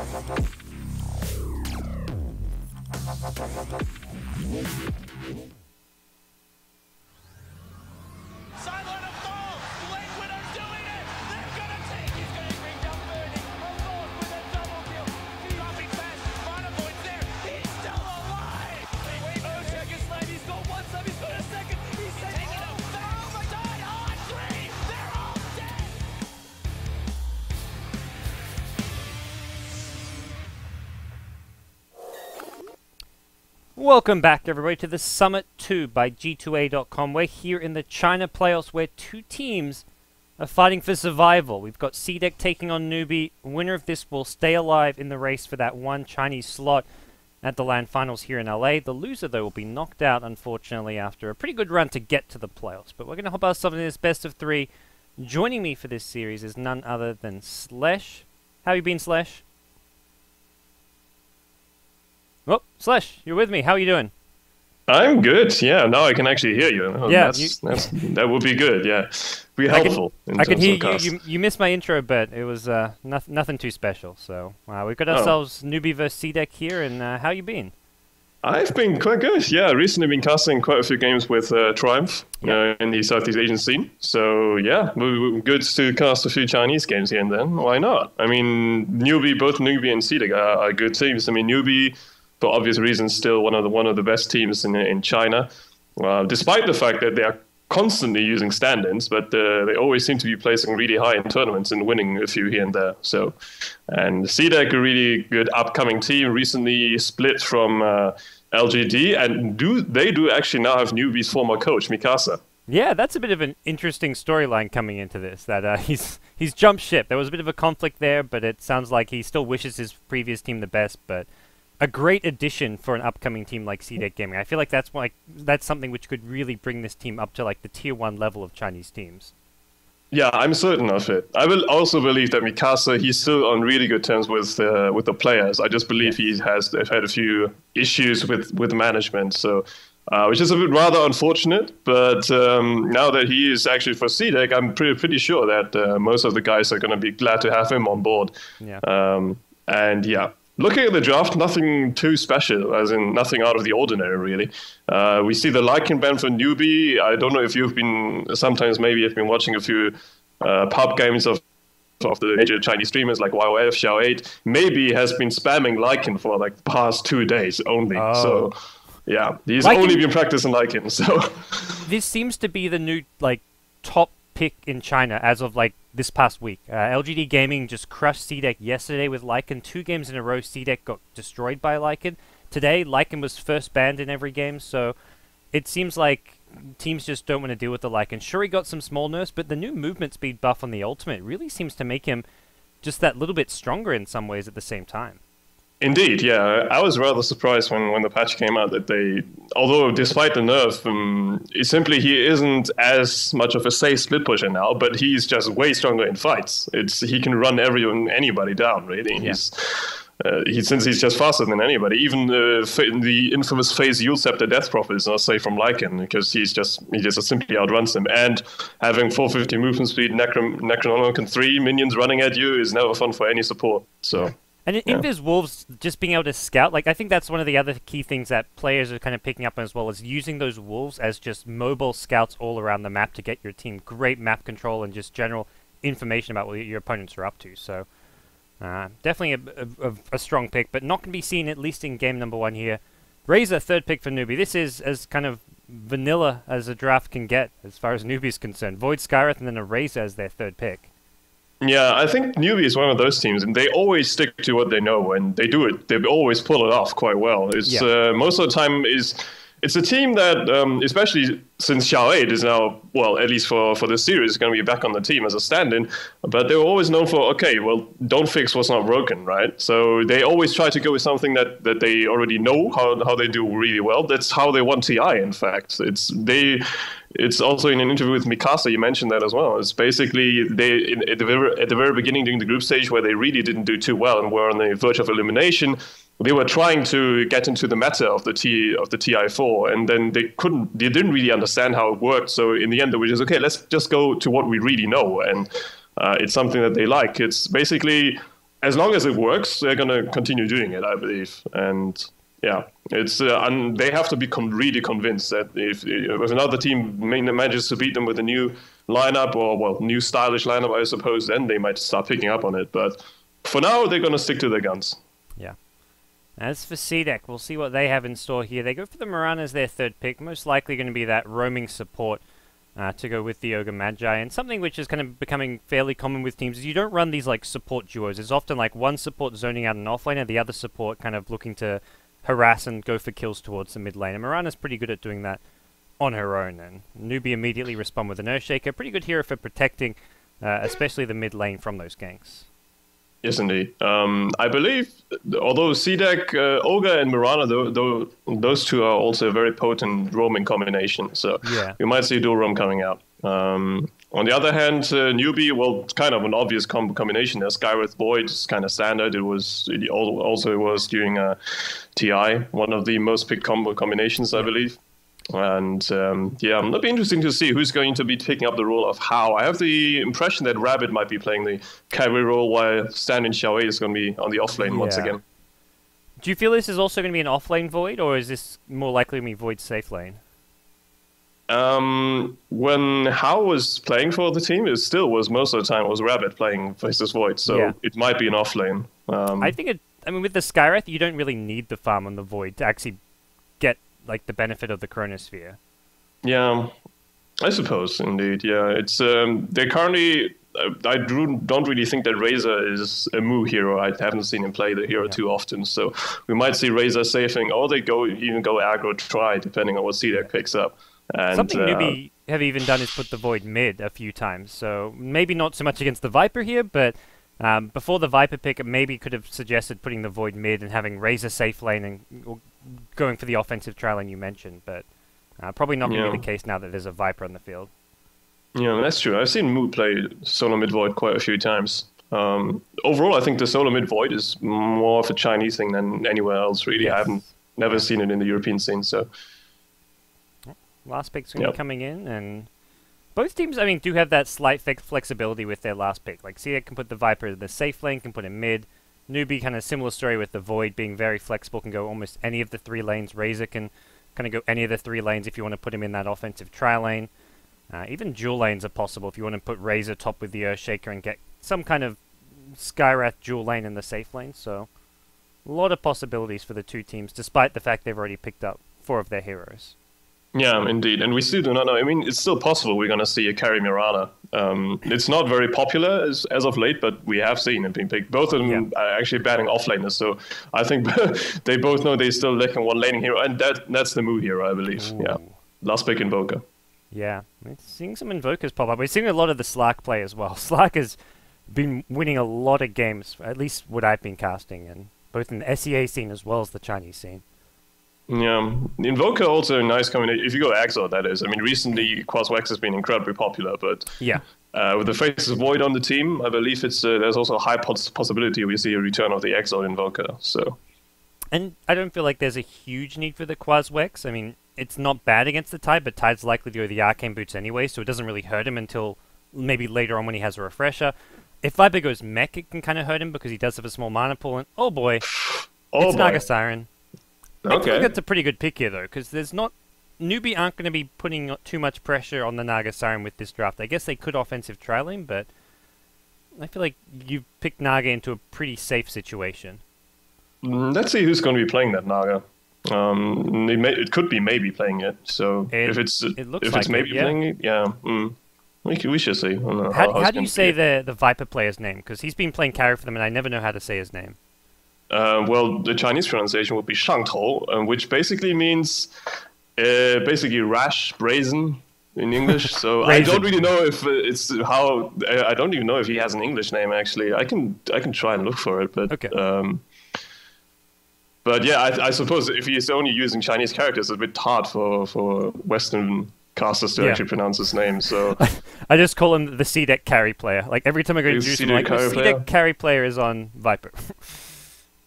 Sideline of ball. Late winner doing it. They're gonna take. He's gonna bring down 30. Alone with a double kill. Dropping fast. Final points there. He's still alive. Wait, seconds left. He's got one sub. He's got a second. He's taking it. They're all died on three. They're all dead. Welcome back, everybody, to the Summit 2 by G2A.com. We're here in the China playoffs where two teams are fighting for survival. We've got CDEC taking on Newbee. Winner of this will stay alive in the race for that one Chinese slot at the LAN finals here in LA. The loser, though, will be knocked out, unfortunately, after a pretty good run to get to the playoffs. But we're going to hop ourselves into this best of three. Joining me for this series is none other than Slesh. How you been, Slesh? Oh, Slesh, you're with me. How are you doing? I'm good. Yeah, now I can actually hear you. Oh, yeah, that would be good. Yeah, be helpful. I can hear you. You missed my intro, but it was nothing too special. So we've got ourselves Newbee versus CDEC here, and how you been? I've been quite good. Yeah, recently been casting quite a few games with Triumph in the Southeast Asian scene. So yeah, good to cast a few Chinese games here and then. Why not? I mean, both Newbee and CDEC are good teams. I mean, Newbee, for obvious reasons, still one of the best teams in China, despite the fact that they are constantly using stand-ins, but they always seem to be placing really high in tournaments and winning a few here and there. So, and CDEC, a really good upcoming team, recently split from LGD, and they do actually now have Newbee's former coach, Mikasa. Yeah, that's a bit of an interesting storyline coming into this, that he's jumped ship. There was a bit of a conflict there, but it sounds like he still wishes his previous team the best, but a great addition for an upcoming team like CDEC Gaming. I feel like that's something which could really bring this team up to like the tier 1 level of Chinese teams. Yeah, I'm certain of it. I will also believe that Mikasa, he's still on really good terms with the players. I just believe he has had a few issues with management, so which is a bit rather unfortunate. But now that he is actually for CDEC, I'm pretty sure that most of the guys are going to be glad to have him on board. Yeah. And yeah. Looking at the draft, nothing too special, as in nothing out of the ordinary, really. We see the Lycan ban for Newbee. I don't know if you've been, sometimes maybe you've been watching a few pub games of the major Chinese streamers like YOF, Xiao8. Maybe has been spamming Lycan for like the past 2 days only. Oh. So, yeah, he's Lycan, only been practicing Lycan, so. This seems to be the new, like, top pick in China as of like this past week. LGD Gaming just crushed CDEC yesterday with Lycan. 2 games in a row, CDEC got destroyed by Lycan. Today, Lycan was first banned in every game, so it seems like teams just don't want to deal with the Lycan. Sure, he got some small nerfs, but the new movement speed buff on the ultimate really seems to make him just that little bit stronger in some ways at the same time. Indeed, yeah. I was rather surprised when the patch came out that they, although despite the nerf, he isn't as much of a safe split pusher now, but he's just way stronger in fights. He can run anybody down, really. Yeah. Since he's just faster than anybody. Even the infamous phase Yule Scepter Death Prophet is not safe from Lycan because he just simply outruns him. And having 450 movement speed, Necronomicon 3 minions running at you is never fun for any support. So. And Invis Wolves just being able to scout, like I think that's one of the other key things that players are kind of picking up on as well, is using those wolves as just mobile scouts all around the map to get your team great map control and just general information about what your opponents are up to. So definitely a strong pick, but not going to be seen at least in game number 1 here. Razor, 3rd pick for Newbee. This is as kind of vanilla as a draft can get as far as Newbee is concerned. Void Skywrath and then a Razor as their 3rd pick. Yeah, I think Newbee is one of those teams, and they always stick to what they know, and they do it. They always pull it off quite well. It's most of the time it's a team that, especially since Xiao8 is now, well, at least for this series, going to be back on the team as a stand-in, but they were always known for, okay, well, don't fix what's not broken, right? So they always try to go with something that they already know how they do really well. That's how they won TI, in fact. It's also in an interview with Mikasa, you mentioned that as well. It's basically at the very beginning during the group stage where they really didn't do too well and were on the verge of elimination, they were trying to get into the meta of the TI4, and then they didn't really understand how it worked. So in the end, they were just, okay, let's just go to what we really know. And it's something that they like. It's basically as long as it works, they're going to continue doing it, I believe. And yeah, it's and they have to be really convinced that if another team manages to beat them with a new lineup or, well, new stylish lineup, I suppose, then they might start picking up on it. But for now, they're going to stick to their guns. Yeah. As for CDEC, we'll see what they have in store here. They go for the Mirana as their third pick, most likely going to be that roaming support to go with the Ogre Magi. And something which is kind of becoming fairly common with teams is you don't run these like support duos. There's often like one support zoning out an offlane and the other support kind of looking to harass and go for kills towards the mid lane. And Mirana's pretty good at doing that on her own. And Newbee immediately respond with an Earthshaker. Pretty good hero for protecting, especially the mid lane from those ganks. Yes, indeed. I believe, although CDEC, Ogre and Mirana, those two are also a very potent roaming combination. So yeah, we might see dual roam coming out. On the other hand, Newbee, well, it's kind of an obvious combination. There's Skywrath Void, it's kind of standard. It also was during TI, one of the most picked combo combinations, I believe. And yeah, it'll be interesting to see who's going to be taking up the role of How. I have the impression that Rabbit might be playing the carry role, while Stan and Xiaowei is going to be on the offlane once again. Do you feel this is also going to be an offlane Void, or is this more likely to be Void safe lane? When How was playing for the team, it still was most of the time it was Rabbit playing versus Void, so it might be an offlane. I think I mean, with the Skywrath, you don't really need the farm on the Void to actually get like the benefit of the Chronosphere. Yeah, I suppose indeed. Yeah, it's they currently. I don't really think that Razor is a Mu hero. I haven't seen him play the hero too often, so we might see Razor safing, or they even go aggro try, depending on what CDEC picks up. And, something Newbee have even done is put the Void mid a few times, so maybe not so much against the Viper here, but before the Viper pick, it maybe could have suggested putting the Void mid and having Razor safe lane and going for the offensive trial lane you mentioned, but probably not going to be the case now that there's a Viper on the field. Yeah, that's true. I've seen Mu play solo mid Void quite a few times. Overall, I think the solo mid Void is more of a Chinese thing than anywhere else, really. Yes. I haven't never seen it in the European scene, so... Last pick's going to be coming in, and both teams, I mean, do have that slight flexibility with their last pick. Like, CDEC can put the Viper in the safe lane, can put him mid. Newbee, kind of similar story with the Void being very flexible, can go almost any of the 3 lanes. Razor can kind of go any of the 3 lanes if you want to put him in that offensive trial lane. Even dual lanes are possible if you want to put Razor top with the Earthshaker and get some kind of Skywrath dual lane in the safe lane. So, a lot of possibilities for the two teams, despite the fact they've already picked up 4 of their heroes. Yeah, indeed. And we still do not know. I mean, it's still possible we're going to see a carry Mirana. It's not very popular as of late, but we have seen it being picked. Both of them are actually banning offlaners, so I think they both know they still lack one laning hero, and that's the Mu hero, I believe. Ooh. Yeah, last pick Invoker. Yeah, we're seeing some Invokers pop up. We're seeing a lot of the Slark play as well. Slark has been winning a lot of games, at least what I've been casting, and both in the SEA scene as well as the Chinese scene. Yeah, Invoker also a nice combination. If you go Exile, that is. I mean, recently Quaswex has been incredibly popular, but with the Faces of Void on the team, I believe it's there's also a high possibility we see a return of the Exile Invoker. So, and I don't feel like there's a huge need for the Quaswex. I mean, it's not bad against the Tide, but Tide's likely to go the Arcane Boots anyway, so it doesn't really hurt him until maybe later on when he has a refresher. If Viper goes Mech, it can kind of hurt him because he does have a small mana pool, and oh boy, it's Naga Siren. I think that's a pretty good pick here, though, because there's not... Newbee aren't going to be putting too much pressure on the Naga Siren with this draft. I guess they could offensive trial him, but I feel like you've picked Naga into a pretty safe situation. Let's see who's going to be playing that Naga. It could be maybe playing it, so if it's maybe playing it, we should see. How do you say the Viper player's name? Because he's been playing carry for them, and I never know how to say his name. Well, the Chinese pronunciation would be 上头, which basically means rash, brazen in English. So I don't really know if it's how. I don't even know if he has an English name. Actually, I can try and look for it, but but yeah, I suppose if he's only using Chinese characters, it's a bit hard for Western casters to actually pronounce his name. So I just call him the CDEC carry player. Like every time I go to introduce him, like the CDEC carry player is on Viper.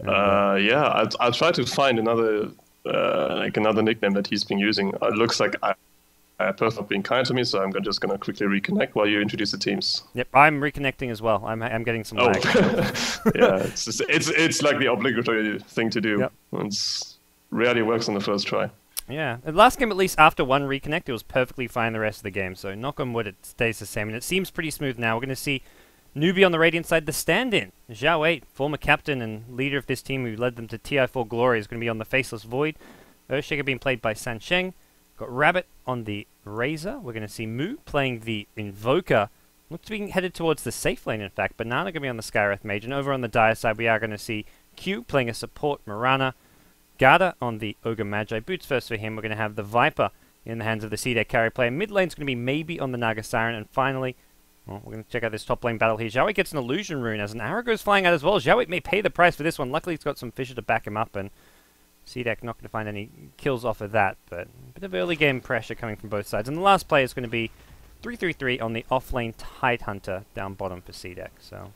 Yeah, I'll try to find another nickname that he's been using. It looks like Perth not being kind to me, so I'm just going to quickly reconnect while you introduce the teams. Yep, I'm reconnecting as well. I'm getting some lag. Yeah, it's like the obligatory thing to do. Yep. It rarely works on the first try. Yeah, the last game, at least after one reconnect, it was perfectly fine the rest of the game. So knock on wood, it stays the same, and it seems pretty smooth now. We're going to see Newbee on the Radiant side, the stand-in. Zhao 8, former captain and leader of this team who led them to TI4 glory, is going to be on the Faceless Void. Earthshaker being played by Sansheng. Got Rabbit on the Razor. We're going to see Mu playing the Invoker. Looks to be headed towards the safe lane, in fact. Banana going to be on the Skywrath Mage. And over on the Dire side, we are going to see Q playing a support Mirana. Garda on the Ogre Magi. Boots first for him. We're going to have the Viper in the hands of the CDEC carry player. Mid lane's going to be maybe on the Naga Siren. And finally, well, we're going to check out this top lane battle here. Xiaowei gets an illusion rune as an arrow goes flying out as well. Xiaowei may pay the price for this one. Luckily, he's got some Fissure to back him up, and CDEC not going to find any kills off of that. But a bit of early game pressure coming from both sides. And the last play is going to be 3-3-3 on the offlane Tidehunter down bottom for CDEC. So.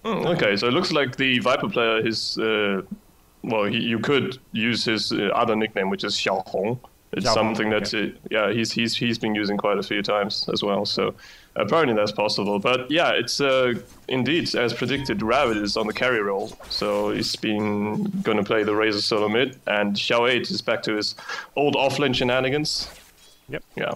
Okay, so it looks like the Viper player is... well, you could use his other nickname, which is Xiaohong. It's something that, yeah, he's been using quite a few times as well. So apparently that's possible. But yeah, it's indeed, as predicted, Rabbit is on the carry role. So he's been going to play the Razor solo mid. And Xiao 8 is back to his old offlane shenanigans. Yep. Yeah.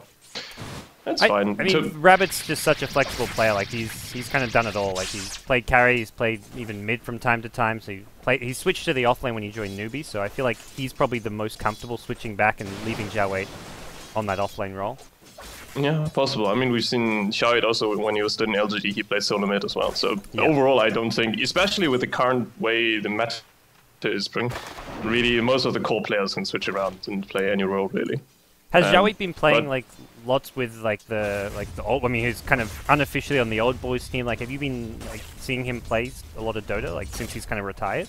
That's fine. I mean, Rabbit's just such a flexible player. Like he's kind of done it all. Like he's played carry, he's played even mid from time to time. So he switched to the offlane when he joined Newbee. So I feel like he's probably the most comfortable switching back and leaving Xiao 8 on that offlane role. Yeah, possible. I mean, we've seen Xiao 8 also when he was still in LGD, he played solo mid as well. So overall, I don't think, especially with the current way the meta is playing, really most of the core players can switch around and play any role really. Has Xiao 8 been playing like lots with like the old? I mean, he's kind of unofficially on the old boys team. Like, have you been like seeing him play a lot of Dota like since he's kind of retired?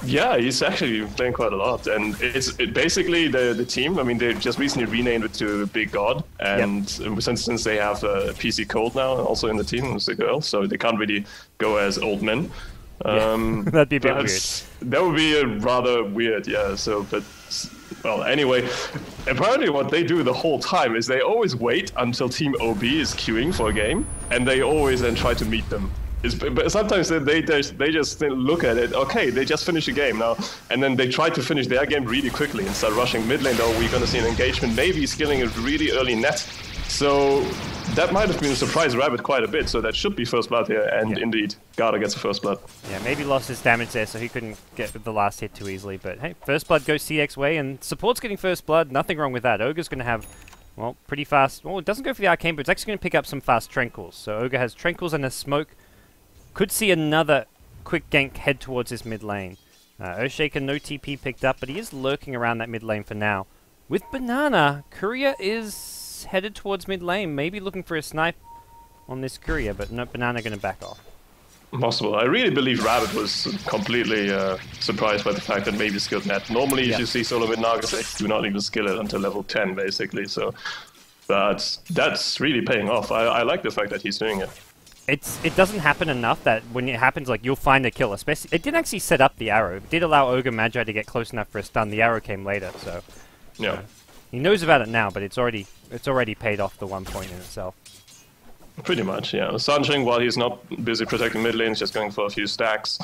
Yeah, he's actually playing quite a lot, and it's basically the team. I mean, they just recently renamed it to Big God, and since they have a PC Cold now, also in the team, it's a girl, so they can't really go as old men. That'd be a bit weird. That would be rather weird, yeah. So, but well, anyway, apparently what they do the whole time is they always wait until Team OB is queuing for a game, and they always then try to meet them. But sometimes they just look at it, okay, they just finished a game now, and then they try to finish their game really quickly and start rushing mid lane. Oh, we're going to see an engagement, maybe skilling a really early net. So that might have been a surprise Rabbit quite a bit, so that should be first blood here, and indeed, Garda gets a first blood. Yeah, maybe lost his damage there, so he couldn't get the last hit too easily, but hey, first blood goes CX way, and support's getting first blood, nothing wrong with that. Ogre's going to have, well, pretty fast, well, it doesn't go for the arcane, but it's actually going to pick up some fast Tranquils. So Ogre has Tranquils and a smoke. Could see another quick gank head towards his mid lane. Earthshaker, no TP picked up, but he is lurking around that mid lane for now. With Banana, Courier is headed towards mid lane, maybe looking for a snipe on this Courier, but no, Banana going to back off. Possible. I really believe Rabbit was completely surprised by the fact that maybe skilled net. Normally, if you see solo mid Nagas, they do not even skill it until level 10, basically. So, but that's really paying off. I like the fact that he's doing it. It doesn't happen enough that when it happens, like, you'll find a kill. Especially, it didn't actually set up the arrow. It did allow Ogre Magi to get close enough for a stun. The arrow came later, so yeah, he knows about it now. But it's already paid off the 1 point in itself. Pretty much, yeah. Sansheng, while he's not busy protecting mid lane, is just going for a few stacks.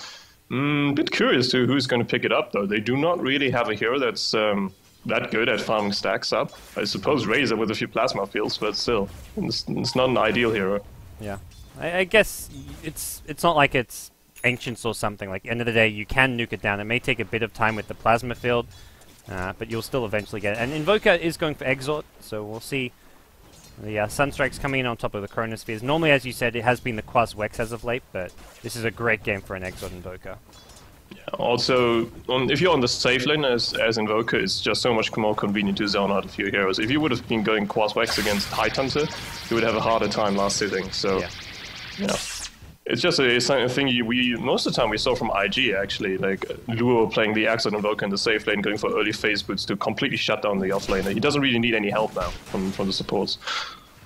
Bit curious to who's going to pick it up though. They do not really have a hero that's that good at farming stacks up. I suppose Razor with a few plasma fields, but still, it's not an ideal hero. Yeah. I guess it's not like it's Ancients or something. Like, end of the day, you can nuke it down. It may take a bit of time with the Plasma Field, but you'll still eventually get it. And Invoker is going for Exort, so we'll see the Sunstrikes coming in on top of the Chronospheres. Normally, as you said, it has been the Quas Wex as of late, but this is a great game for an Exort Invoker. Yeah, also, if you're on the safe lane as Invoker, it's just so much more convenient to zone out a few heroes. If you would have been going Quas Wex against Tidehunter, you would have a harder time last hitting, so... Yeah, it's just a thing we most of the time we saw from IG actually, like Luo playing the Exort Invoker in the safe lane, going for early phase boots to completely shut down the off lane. He doesn't really need any help now from the supports.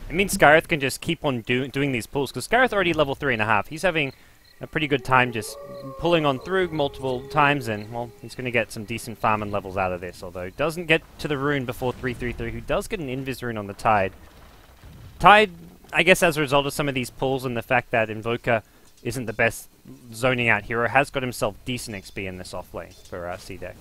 It means Skywrath can just keep on doing these pulls, because Skywrath already level 3.5. He's having a pretty good time just pulling on through multiple times, and, well, he's going to get some decent farming levels out of this, although doesn't get to the rune before 333, who does get an Invis rune on the Tide. Tide, I guess as a result of some of these pulls and the fact that Invoker isn't the best zoning out hero, has got himself decent XP in this offlane for CDEC.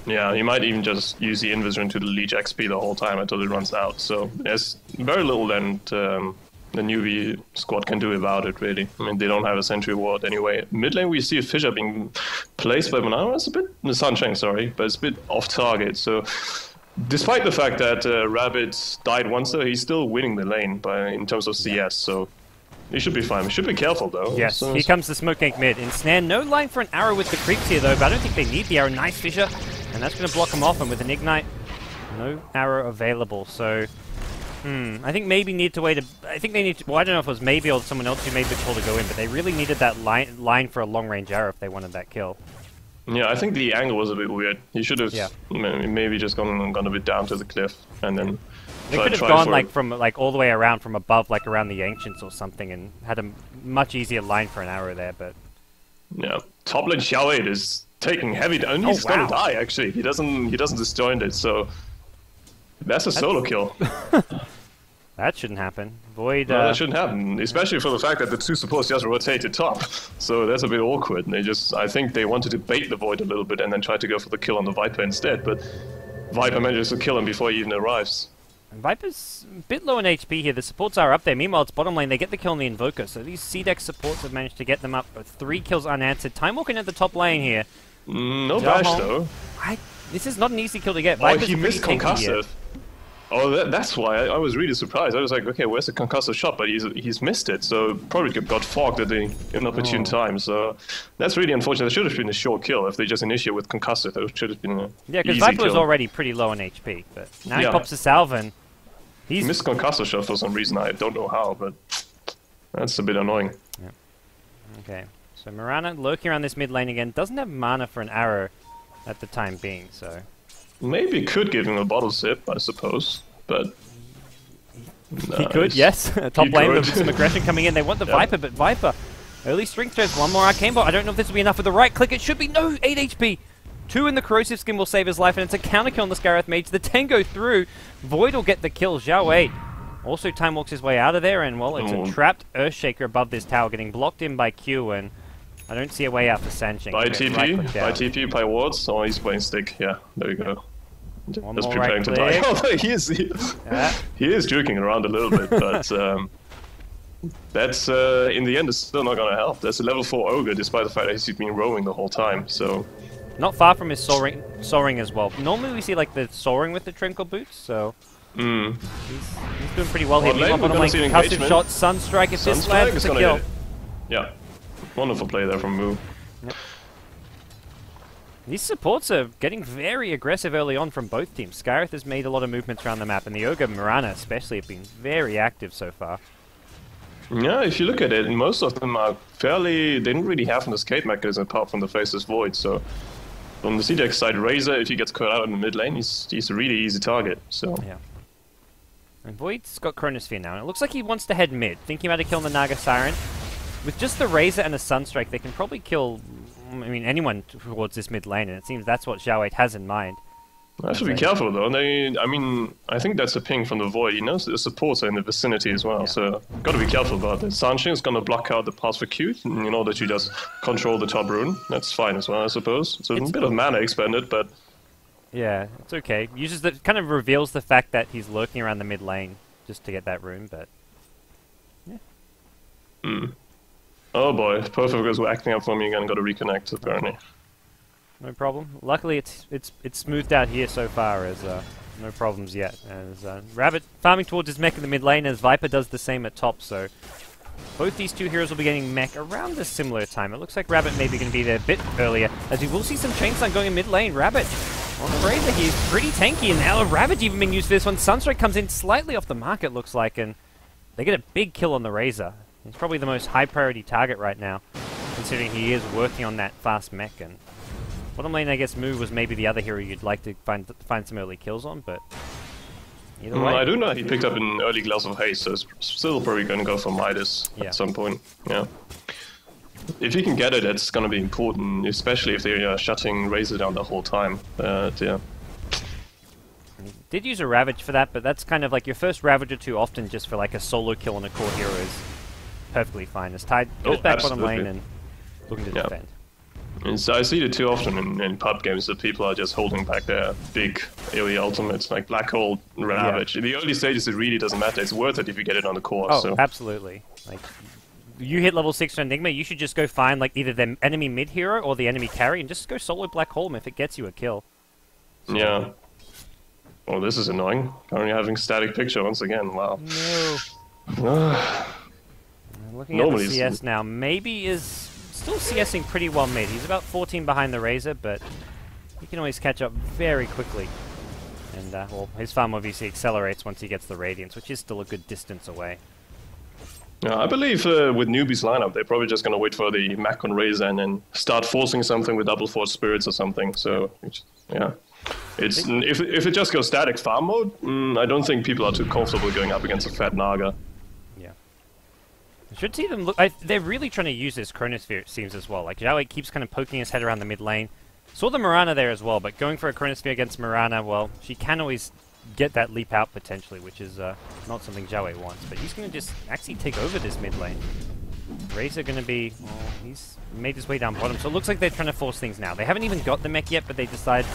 Yeah, he might even just use the Invis rune to leech XP the whole time until it runs out, so there's very little that the Newbee squad can do about it, really. I mean, they don't have a sentry ward anyway. Mid lane, we see a Fissure being placed by Monaro. It's a bit... Sunshine, sorry, but it's a bit off target. So, despite the fact that Rabbit died once, though, he's still winning the lane in terms of CS, so he should be fine. He should be careful, though. Yes, so here comes the smoke gank mid. Ensnare, no line for an arrow with the creeps here, though, but I don't think they need the arrow. Nice Fissure, and that's going to block him off, and with an Ignite, no arrow available, so... I think maybe need to wait I think they need to... Well, I don't know if it was maybe or someone else who made the call to go in, but they really needed that line for a long-range arrow if they wanted that kill. Yeah, I think the angle was a bit weird. He should have maybe just gone a bit down to the cliff and then... They could have gone like from all the way around from above, like around the Ancients or something, and had a much easier line for an arrow there, but... Yeah, top lane Xiao is taking heavy damage. And he's gonna die, actually. He doesn't disjoint it, so... That's a solo kill. That shouldn't happen. Void... No, that shouldn't happen, especially for the fact that the two supports just rotated top. So that's a bit awkward. They I think they wanted to bait the Void a little bit and then try to go for the kill on the Viper instead, but Viper manages to kill him before he even arrives. Viper's a bit low on HP here. The supports are up there. Meanwhile, it's bottom lane. They get the kill on the Invoker. So these CDEC supports have managed to get them up. 3 kills unanswered. Time walking at the top lane here. No bash, though. This is not an easy kill to get. Oh, Viper's he missed concussive. Oh, that's why I was really surprised. I was like, okay, where's the concussive shot? But he's missed it, so probably got fogged at the inopportune time. So that's really unfortunate. It should have been a short kill if they just initiate with concussive. That should have been an Yeah, because Viper was already pretty low on HP, but now he pops a salve and he missed concussive shot for some reason. I don't know how, but that's a bit annoying. Yeah. Okay, so Mirana lurking around this mid lane again. Doesn't have mana for an arrow at the time being, so... Maybe could give him a bottle sip, I suppose, but... He could, yes. Top lane with some aggression coming in. They want the Viper, but Viper, early strength throws, one more Arcane Bolt. I don't know if this will be enough with the right click. It should be. No, 8 HP. 2 in the Corrosive Skin will save his life, and it's a counter kill on the Scarith Mage. The 10 go through. Void will get the kill. Xiao Wei also time walks his way out of there, and, well, it's a trapped Earthshaker above this tower, getting blocked in by Q, and I don't see a way out for Sansheng. By TP, by wards, or he's playing stick. Yeah, there you go. Just preparing to die. Oh, he is joking around a little bit, but that's in the end, it's still not going to help. That's a level 4 ogre, despite the fact that he's been roaming the whole time. So not far from his soaring as well. Normally we see like the soaring with the Trinkel boots, so he's doing pretty well here. Bottom lane, concussive shot, Sunstrike. If this lands, it's a kill. Yeah, wonderful play there from Moo. Yep. These supports are getting very aggressive early on from both teams. Scarith has made a lot of movements around the map, and the Ogre, Mirana especially, have been very active so far. Yeah, if you look at it, most of them are fairly... They don't really have an escape mechanism apart from the Faceless Void, so... From the CDEC side, Razor, if he gets caught out in the mid lane, he's a really easy target, so... Yeah. And Void's got Chronosphere now, and it looks like he wants to head mid, thinking about killing the Naga Siren. With just the Razor and a Sunstrike, they can probably kill... I mean, anyone towards this mid lane, and it seems that's what Xiao has in mind. I have to be careful, though. I think that's a ping from the Void. He knows that the supports are in the vicinity as well, so got to be careful about this. Sansheng is going to block out the pass for Q in order to just control the top rune. That's fine as well, I suppose. So it's a bit of mana expended, but... Yeah, it's okay. Uses the kind of reveals the fact that he's lurking around the mid lane just to get that rune, but... Yeah. Oh boy, Perfect was acting up for me again, got to reconnect apparently. No problem. Luckily it's smoothed out here so far, as no problems yet. As Rabbit farming towards his mech in the mid lane, as Viper does the same at top, so both these two heroes will be getting mech around a similar time. It looks like Rabbit may be going to be there a bit earlier, as we will see some Chainstun going in mid lane. Rabbit on the Razor, he's pretty tanky, and now Ravage even being used for this one. Sunstrike comes in slightly off the mark, it looks like, and they get a big kill on the Razor. He's probably the most high priority target right now, considering he is working on that fast mech. And bottom lane, I guess Moo was maybe the other hero you'd like to find some early kills on, but either way. I do know he picked up an early Glass of Haste, so it's still probably going to go for Midas at some point. Yeah. if you can get it, it's going to be important, especially if they're shutting Razor down the whole time. Yeah. Did use a Ravage for that, but that's kind of like your first Ravager too often just for like a solo kill on a core hero is perfectly fine. As Tide goes back bottom lane and looking to defend. And so I see it too often in pub games that people are just holding back their big AoE ultimates, like Black Hole, Ravage. In the early stages, it really doesn't matter. It's worth it if you get it on the core. Oh, so. Absolutely. Like, you hit level 6 for Enigma, you should just go find like either the enemy mid hero or the enemy carry and just go solo Black Hole him if it gets you a kill. So. Yeah. Oh, this is annoying. Currently having static picture once again. Wow. No. Looking at the CS now, maybe is still CSing pretty well mid. He's about 14 behind the Razor, but he can always catch up very quickly. And, well, his farm obviously accelerates once he gets the Radiance, which is still a good distance away. Yeah, I believe with Newbee's lineup, they're probably just going to wait for the Mac on Razor and then start forcing something with Double Force Spirits or something. So, yeah. If it just goes static farm mode, I don't think people are too comfortable going up against a fat Naga. Yeah. I should see them look... they're really trying to use this Chronosphere, it seems, as well. Like, Zhao keeps kind of poking his head around the mid lane. Saw the Mirana there as well, but going for a Chronosphere against Mirana, well, she can always get that leap out potentially, which is not something Zhao wants. But he's going to just actually take over this mid lane. Razor going to be... well, he's made his way down bottom, so it looks like they're trying to force things now. They haven't even got the mech yet, but they decide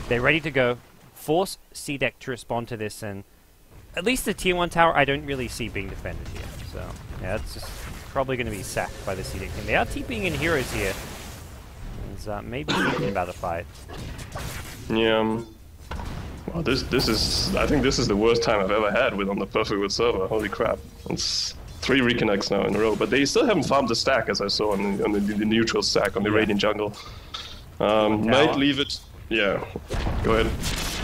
they're ready to go. Force CDEC to respond to this, and at least the tier 1 tower I don't really see being defended here. So, yeah, it's just probably going to be sacked by the CDEC team. They are TPing in heroes here. He's maybe thinking about a fight. Yeah. Well, this is... I think this is the worst time I've ever had on the Perfect World server. Holy crap. It's 3 reconnects now in a row, but they still haven't farmed the stack, as I saw on the neutral stack on the Radiant jungle. Might leave it... Yeah, go ahead.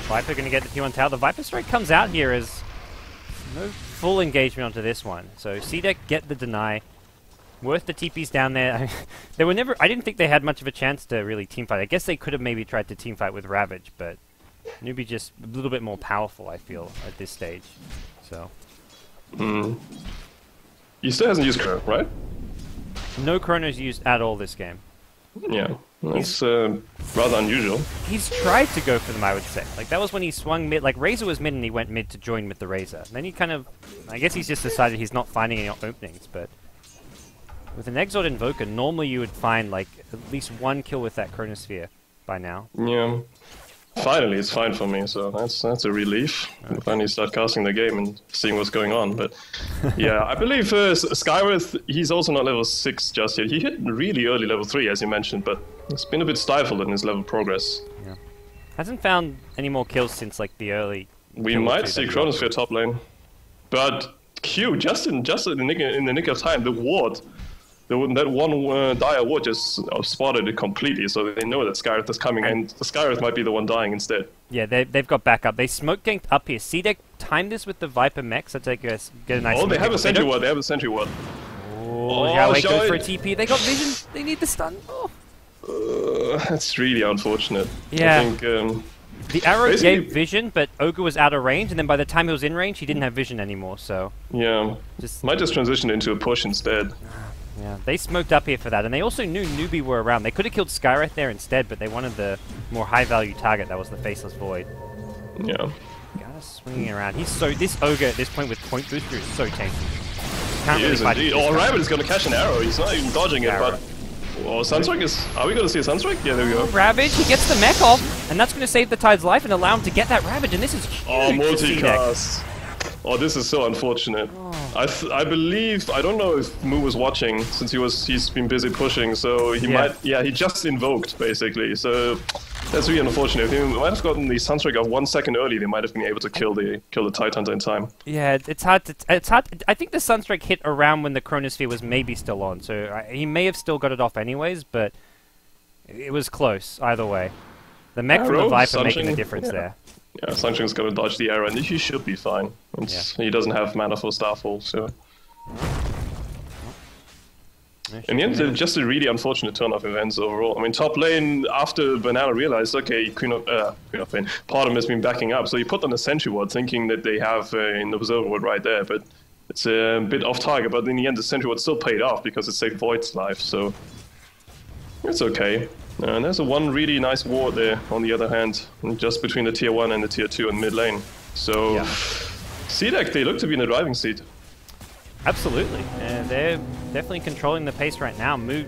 Viper going to get the T1 tower. The Viper Strike comes out here as no full engagement onto this one. So CDEC get the deny. Worth the TPs down there. They were never... I didn't think they had much of a chance to really teamfight. I guess they could have maybe tried to teamfight with Ravage, but Newbee just a little bit more powerful, I feel, at this stage. So... He still hasn't used Chrono, right? No Chrono's used at all this game. Yeah, that's rather unusual. He's tried to go for them, I would say. Like, that was when he swung mid. Like, Razor was mid and he went mid to join with the Razor. And then he kind of... I guess he's just decided he's not finding any openings, but... With an Exort Invoker, normally you would find, like, at least 1 kill with that Chronosphere by now. Yeah. Finally, it's fine for me, so that's a relief. Okay. Finally start casting the game and seeing what's going on. But yeah, I believe Skywrath, he's also not level 6 just yet. He hit really early level 3, as you mentioned, but it's been a bit stifled in his level progress. Yeah. Hasn't found any more kills since like the early... We might see Chronosphere top lane. But Q, just in the nick of time, the ward... That one dire ward just spotted it completely, so they know that Skywrath is coming, and the Skywrath might be the one dying instead. Yeah, they've got backup. They smoke ganked up here. CDEC timed this with the Viper mech, so take a get a nice... Oh, they have a sentry ward. They have a sentry ward. Oh, Zhao goes for a TP. They got vision. They need the stun. Oh. That's really unfortunate. Yeah. I think... the arrow gave vision, but Ogre was out of range, and then by the time he was in range, he didn't have vision anymore, so... Yeah. Might just transition into a push instead. Yeah, they smoked up here for that, and they also knew Newbee were around. They could have killed Skywrath there instead, but they wanted the more high-value target. That was the Faceless Void. Yeah. Got us swinging around. He's so... This Ogre at this point with Point Booster is so tanky. Can't he really is fight indeed. Oh, Rabbit is going to catch an arrow. He's not even dodging it, but... Oh, Sunstrike is... Are we going to see a Sunstrike? Yeah, there we go. Ravage, he gets the mech off, and that's going to save the Tide's life and allow him to get that Ravage, and this is huge. Oh, multicast. Oh, this is so unfortunate. Oh. I believe... I don't know if Moo was watching, since he's been busy pushing, so he might... Yeah, he just invoked, basically, so... That's really unfortunate. If he might have gotten the Sunstrike off 1 second early, they might have been able to kill the Tidehunter in time. Yeah, it's hard to... I think the Sunstrike hit around when the Chronosphere was maybe still on, so he may have still got it off anyways, but... It was close, either way. The mech from the Viper making a difference there. Yeah, Sunshing's gonna dodge the arrow, and he should be fine. He doesn't have mana for Starfall, so... In the end, just a really unfortunate turn of events overall. I mean, top lane, after Banana realized, okay, Queen of Pain, Partum has been backing up, so he put on a sentry ward, thinking that they have an observer ward right there, but It's a bit off target, but in the end the sentry ward still paid off because it saved Void's life, so it's okay. And there's a one really nice ward there, on the other hand, just between the tier 1 and the tier 2 in mid lane. So, yeah. CDEC, they look to be in the driving seat. Absolutely. They're definitely controlling the pace right now. Moo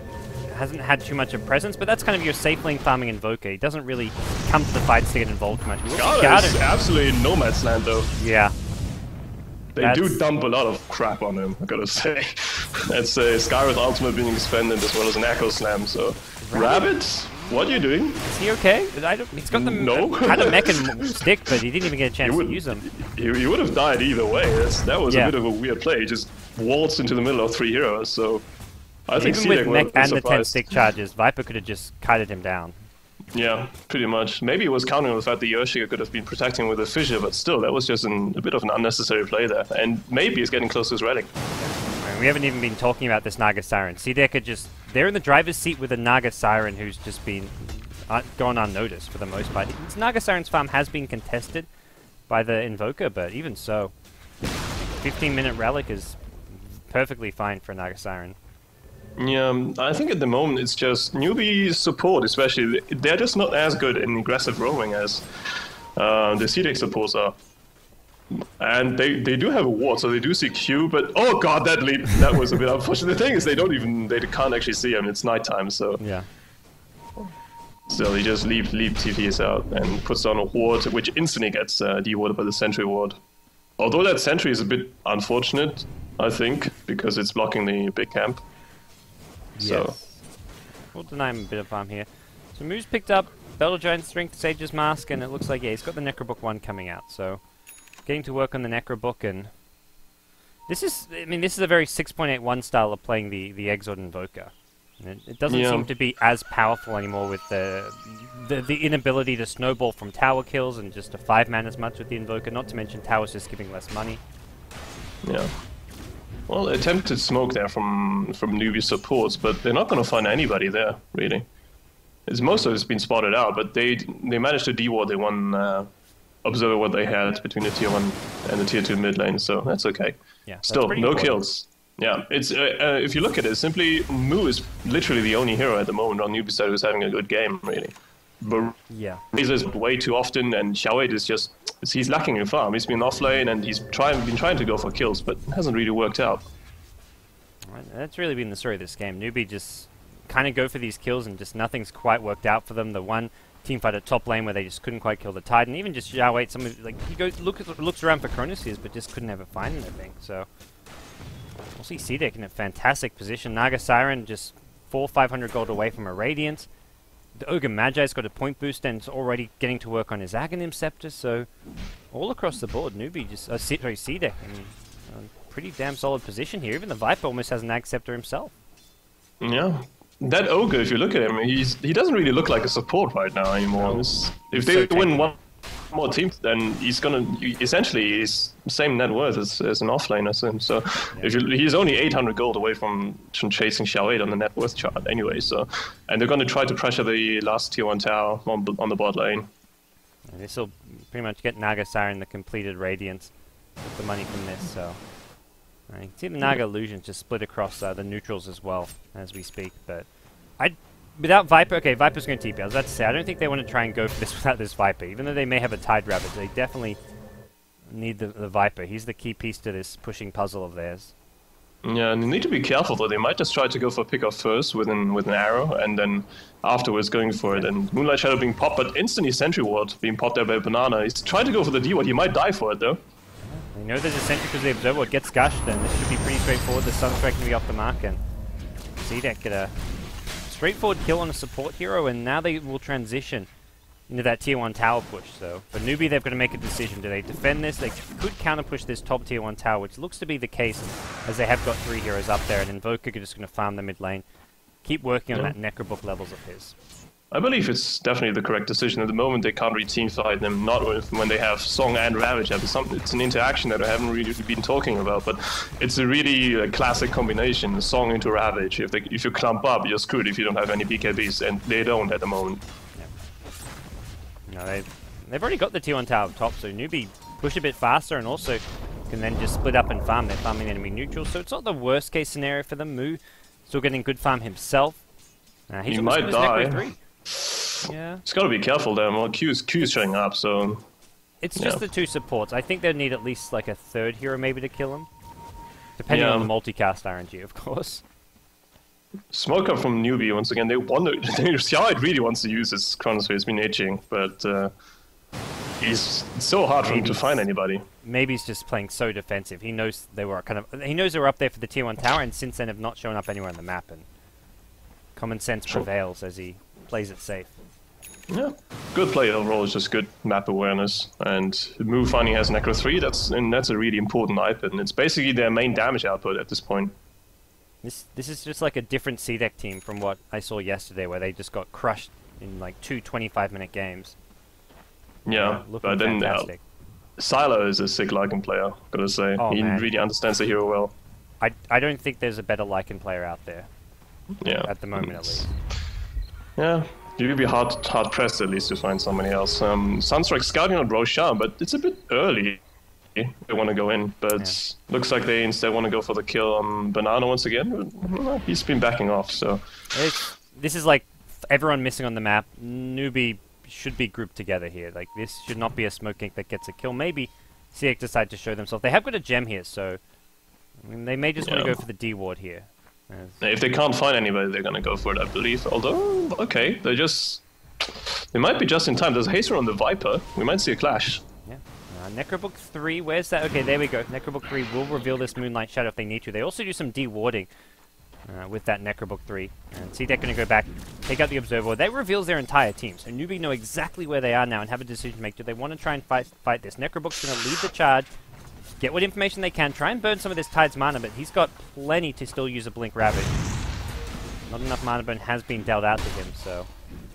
hasn't had too much of presence, but that's kind of your safe lane farming Invoker. He doesn't really come to the fights to get involved too much. Scarlet is absolutely no man's land, though. Yeah. They do dump a lot of crap on him, I gotta say. That's Scarlet's ultimate being expended as well as an Echo Slam, so... Rabbit? What are you doing? Is he okay? He's got the had a mech and stick, but he didn't even get a chance to use them. He would have died either way. That was a bit of a weird play. He just waltzed into the middle of 3 heroes, so... I think even with mech and the 10 stick charges, Viper could have just kited him down. Yeah, pretty much. Maybe it was counting on the fact that Yoshi could have been protecting with a fissure, but still, that was just a bit of an unnecessary play there. And maybe he's getting close to his relic. I mean, we haven't even been talking about this Naga Siren. CDEC are just... They're in the driver's seat with a Naga Siren who's just been gone unnoticed for the most part. This Naga Siren's farm has been contested by the Invoker, but even so, 15-minute relic is perfectly fine for a Naga Siren. Yeah, I think at the moment it's just Newbee support, especially. They're just not as good in aggressive roaming as the CDEC supports are. And they do have a ward, so they do see Q, but oh god, that was a bit unfortunate. The thing is, they can't actually see him. It's nighttime, so yeah. Still, he just leave TVs out and puts down a ward, which instantly gets de-warded by the sentry ward. Although that sentry is a bit unfortunate, I think, because it's blocking the big camp. So yes. We'll deny him a bit of farm here. So Moo's picked up Battle Giant Strength, Sage's Mask, and it looks like he's got the Necrobook 1 coming out. So getting to work on the Necrobook, and this is a very 6.81 style of playing the Exort Invoker. And it doesn't seem to be as powerful anymore with the inability to snowball from tower kills and just to 5-man as much with the Invoker, not to mention towers just giving less money. Yeah. Well, attempted smoke there from Newbee supports, but they're not going to find anybody there, really. Most of it's been spotted out, but they managed to de-ward the one observer what they had between the tier 1 and the tier 2 mid lane, so that's okay. Yeah, still, no kills. Yeah, it's if you look at it, simply Moo is literally the only hero at the moment on Newbee side who's having a good game, really. But Razor's way too often, and Xiao is just... He's lacking in farm. He's been off lane and he's been trying to go for kills, but it hasn't really worked out. Right, that's really been the story of this game. Newbee just kind of go for these kills and just nothing's quite worked out for them. The one teamfight at top lane where they just couldn't quite kill the Titan. Even just Xiao, like he looks around for Chronospheres, but just couldn't ever find anything. So we'll see CDEC in a fantastic position. Naga Siren just 400-500 gold away from a Radiance. The Ogre Magi's got a point boost and is already getting to work on his Aghanim Scepter, so all across the board, Newbee just... CDEC in a pretty damn solid position here. Even the Viper almost has an Ag Scepter himself. Yeah. That Ogre, if you look at him, he doesn't really look like a support right now anymore. No. If they win one more team, then he's gonna... Essentially, he's the same net worth as an offlaner, so he's only 800 gold away from chasing Xiao 8 on the net worth chart anyway, so... And they're gonna try to pressure the last tier 1 tower on the bot lane. And this will pretty much get Naga Siren the completed Radiance with the money from this, so... You can see the Naga Illusions just split across the neutrals as well, as we speak, but... Without Viper, okay, Viper's going to TP. I was about to say, I don't think they want to try and go for this without this Viper. Even though they may have a Tide Rabbit, they definitely need the Viper. He's the key piece to this pushing puzzle of theirs. Yeah, and they need to be careful though. They might just try to go for pick off first with an arrow, and then afterwards going for it. And Moonlight Shadow being popped, but instantly Sentry Ward being popped there by Banana. He's trying to go for the D-Ward. He might die for it though. They know there's a Sentry because the Observer Ward gets gushed, and this should be pretty straightforward. The Sunstrike can be off the mark, and CDEC get a straightforward kill on a support hero, and now they will transition into that tier 1 tower push. So for Newbee, they've got to make a decision. Do they defend this? They could counter push this top tier 1 tower, which looks to be the case, as they have got 3 heroes up there, and Invoker just going to farm the mid lane, keep working on that Necrobook levels of his. I believe it's definitely the correct decision. At the moment, they can't really teamfight them, not when they have Song and Ravage. It's an interaction that I haven't really been talking about, but it's a really classic combination, Song into Ravage. If you clump up, you're screwed if you don't have any BKBs, and they don't at the moment. Yeah. No, they've already got the tier 1 tower up top, so Newbee push a bit faster, and also can then just split up and farm. They're farming enemy neutral, so it's not the worst case scenario for them. Moo still getting good farm himself. He might die. Yeah. He's got to be careful there. Well, Q's showing up, so... It's just the two supports. I think they'd need at least like a third hero maybe to kill him. Depending on the multicast RNG, of course. Smoke up from Newbee once again. They wonder. Xiao really wants to use his Chronosphere. He's been itching, but it's so hard for him to find anybody. Maybe he's just playing so defensive. He knows they were He knows they were up there for the tier 1 tower, and since then have not shown up anywhere on the map. And common sense prevails as he plays it safe. Yeah, good play overall. It's just good map awareness, and Moo finally has Necro 3. That's a really important item, and it's basically their main damage output at this point. This is just like a different CDEC team from what I saw yesterday, where they just got crushed in like 2 25-minute games. Yeah, but then Silo is a sick Lycan player, gotta say. He really understands the hero well. I don't think there's a better Lycan player out there. Yeah, at the moment at least. Yeah. You'd be hard pressed at least to find somebody else. Sunstrike scouting on Roshan, but it's a bit early. They want to go in, but looks like they instead want to go for the kill on Banana once again. He's been backing off, so... This is like everyone missing on the map. Newbee should be grouped together here. Like, this should not be a smoke gank that gets a kill. Maybe CDEC decide to show themselves. They have got a gem here, so I mean, they may just want to go for the D ward here. If they can't find anybody, they're gonna go for it, I believe. Although, okay, they might be just in time. There's a haster on the Viper. We might see a clash. Yeah. Necrobook 3, where's that? Okay, there we go. Necrobook 3 will reveal this Moonlight Shadow if they need to. They also do some de-warding with that Necrobook 3. And CDEC gonna go back, take out the Observer. That reveals their entire team. So Newbee know exactly where they are now and have a decision to make. Do they want to try and fight this? Necrobook's gonna lead the charge. Get what information they can, try and burn some of this Tide's mana, but he's got plenty to still use a Blink Ravage. Not enough mana burn has been dealt out to him, so...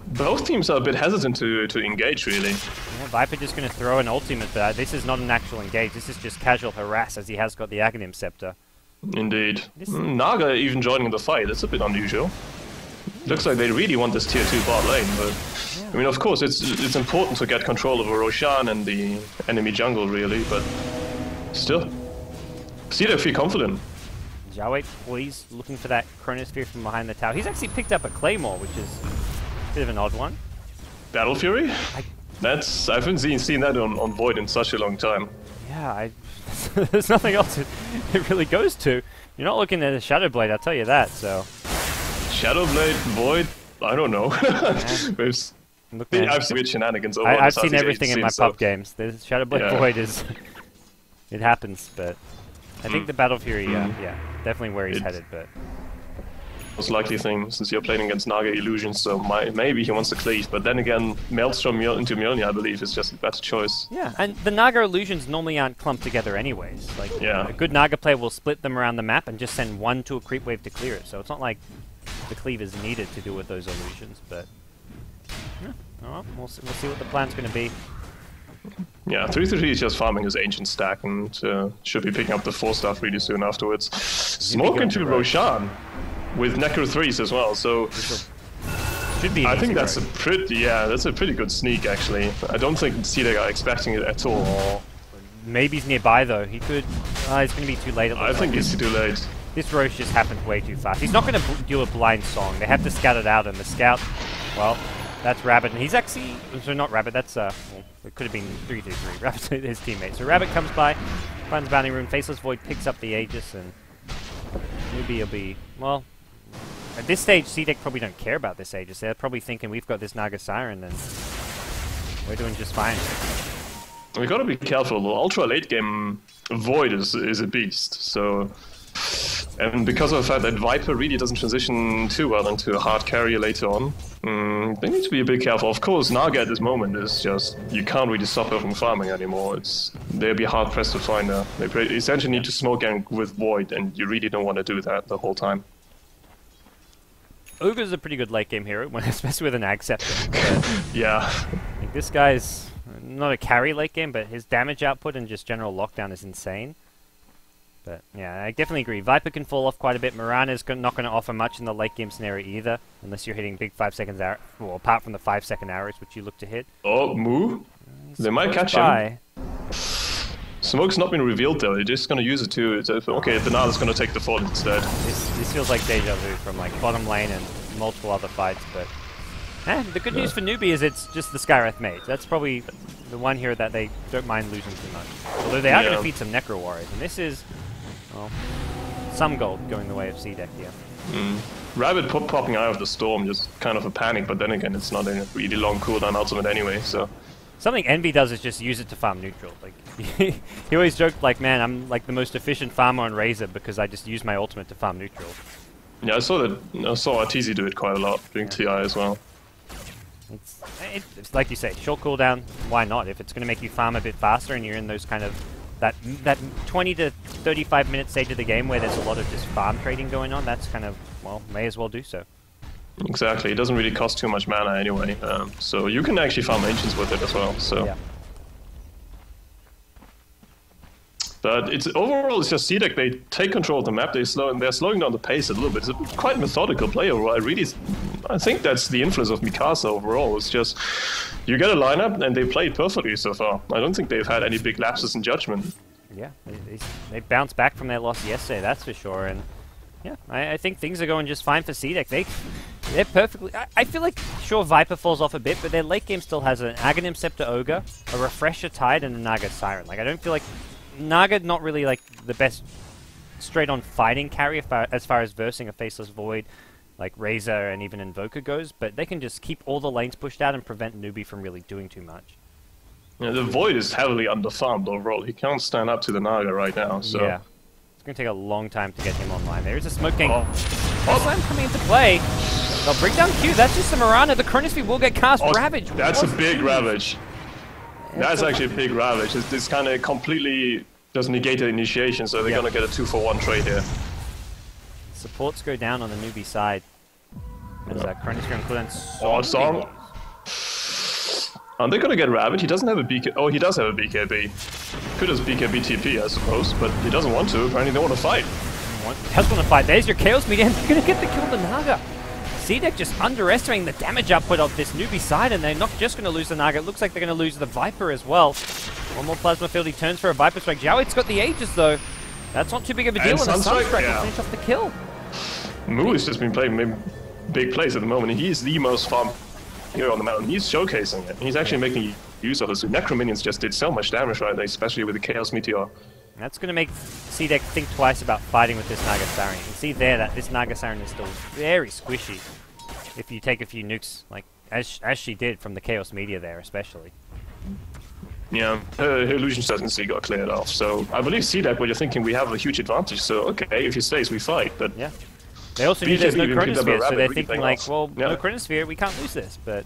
Both teams are a bit hesitant to engage, really. Yeah, Viper just going to throw an ultimate, but this is not an actual engage, this is just casual harass, as he has got the Aghanim Scepter. Indeed. Naga even joining the fight, that's a bit unusual. Looks like they really want this tier 2 bot lane, but... I mean, of course, it's important to get control over Roshan and the enemy jungle, really, but... Still, CDEC feel confident. Xiao please looking for that Chronosphere from behind the tower. He's actually picked up a Claymore, which is a bit of an odd one. Battle Fury? I haven't seen that on Void in such a long time. Yeah, there's nothing else it really goes to. You're not looking at a Shadow Blade, I'll tell you that, so... Shadow Blade, Void? I don't know. I've seen shenanigans over I've seen everything in my pub games. The Shadow Blade Void is... It happens, but I think the Battle Fury, yeah, definitely where he's headed, but... Most likely thing, since you're playing against Naga Illusions, so maybe he wants to cleave, but then again, Maelstrom into Mjolnir, I believe, is just a better choice. Yeah, and the Naga Illusions normally aren't clumped together anyways. Like, a good Naga player will split them around the map and just send one to a creep wave to clear it, so it's not like the cleave is needed to deal with those illusions, but... Yeah, well, we'll see what the plan's going to be. Yeah, 3-3 is just farming his ancient stack and should be picking up the 4 stuff really soon afterwards. Smoke into Roshan with Necro 3s as well, so should be. I think that's a pretty good sneak actually. I don't think CDEC are expecting it at all. Maybe he's nearby though. He could. It's going to be too late. I think it's too late. This Roche just happened way too fast. He's not going to do a blind song. They have to scout it out, and the scout, well, that's Rabbit, and he's actually not Rabbit. That's well, it could have been 3-3-3. Rabbit's his teammate. So Rabbit comes by, finds Bounty Rune, Faceless Void picks up the Aegis, and Newbee will be, well, at this stage, CDEC probably don't care about this Aegis. They're probably thinking we've got this Naga Siren, and we're doing just fine. We gotta be careful. The ultra late game Void is a beast. So, and because of the fact that Viper really doesn't transition too well into a hard carry later on, they need to be a bit careful. Of course, Naga at this moment is just, you can't really stop her from farming anymore. They'll be hard pressed to find her. They essentially need to smoke gank with Void, and you really don't want to do that the whole time. Ogre's a pretty good late game hero, especially with an Ag Scepter. Yeah. Like, this guy's not a carry late game, but his damage output and just general lockdown is insane. But yeah, I definitely agree. Viper can fall off quite a bit. Mirana's not going to offer much in the late game scenario either, unless you're hitting big 5 seconds arrows. Well, apart from the 5-second arrows, which you look to hit. Oh, Moo? They might catch him. Smoke's not been revealed though. They're just going to use it to okay, Banana's going to take the fall instead. This feels like deja vu from like bottom lane and multiple other fights, but the good news for Newbee is it's just the Skywrath mage. That's probably the one here that they don't mind losing too much. Although they are going to feed some Necro Warriors, and this is, well, some gold going the way of CDEC here. Rabbit popping Eye of the Storm, just kind of a panic, but then again, it's not a really long cooldown ultimate anyway, so... Something Envy does is just use it to farm neutral. Like he always joked like, man, I'm like the most efficient farmer on Razor because I just use my ultimate to farm neutral. Yeah, I saw Arteezy do it quite a lot during TI as well. It's like you say, short cooldown, why not? If it's going to make you farm a bit faster and you're in those kind of that 20 to 35 minute stage of the game where there's a lot of just farm trading going on, that's kind of, well, may as well do so. Exactly, it doesn't really cost too much mana anyway, so you can actually farm Ancients with it as well, so... Yeah. But overall, it's just CDEC, they take control of the map, they're slowing down the pace a little bit. It's a quite methodical play overall. I think that's the influence of Mikasa overall. It's just, you get a lineup and they play it perfectly so far. I don't think they've had any big lapses in judgment. Yeah, they bounced back from their loss yesterday, that's for sure. And yeah, I think things are going just fine for CDEC. They're perfectly... I feel like, sure, Viper falls off a bit, but their late game still has an Aghanim Scepter Ogre, a Refresher Tide, and a Naga Siren. Like, I don't feel like... Naga not really like the best straight-on fighting carry as far as versing a Faceless Void, like Razor and even Invoker goes, but they can just keep all the lanes pushed out and prevent Newbee from really doing too much. Yeah, the Void is heavily underfarmed overall. He can't stand up to the Naga right now, so... Yeah. It's going to take a long time to get him online. There is a Smoke King. Slam coming into play. They'll bring down Q. That's just a Mirana. The Chronosphere will get cast. Ravage. That's a big Ravage. That's actually a big Ravage. It's kind of completely just negated initiation, so they're going to get a 2-for-1 trade here. Supports go down on the Newbee side. As Chronosphere and cooldown. Awesome. Are they going to get Ravage? He doesn't have a BK... Oh, he does have a BKB. Could have BKB TP, I suppose, but he doesn't want to. Apparently they want to fight. He does want to fight. There's your Chaos Medium. They're going to get the kill on the Naga. CDEC just underestimating the damage output of this Newbee side, and they're not just going to lose the Naga. It looks like they're going to lose the Viper as well. One more Plasma Field. He turns for a Viper Strike. Jiaoit's got the Aegis, though. That's not too big of a deal, and the Sunstrike will finish off the kill. Moo has just been playing big plays at the moment. He's the most farmed here on the mountain. He's showcasing it. He's actually making use of it. So Necro Minions just did so much damage right there, especially with the Chaos Meteor. That's going to make CDEC think twice about fighting with this Naga Siren. You can see there that this Naga Siren is still very squishy if you take a few nukes, like as she did from the Chaos Meteor there, especially. Yeah, her illusion certainty got cleared off. So I believe CDEC, what you're thinking, we have a huge advantage. So okay, if he stays, we fight. But yeah. They also knew there's no Chronosphere, so they're thinking like, well, no Chronosphere, we can't lose this. But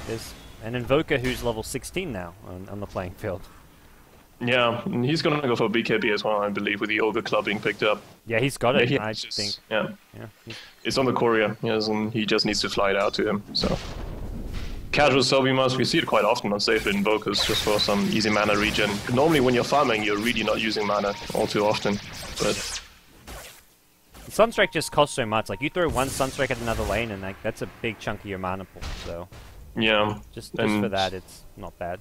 there's an Invoker who's level 16 now on the playing field. Yeah, and he's going to go for BKB as well, I believe, with the Ogre Club being picked up. Yeah, he's got it, I think. Yeah. It's on the courier, yes, and he just needs to fly it out to him, so... Casual Sobimas, we see it quite often on safe Invokers, just for some easy mana regen. Normally when you're farming, you're really not using mana all too often, but... Sunstrike just costs so much. Like, you throw one Sunstrike at another lane, and like that's a big chunk of your mana pool. So yeah, just for that, it's not bad.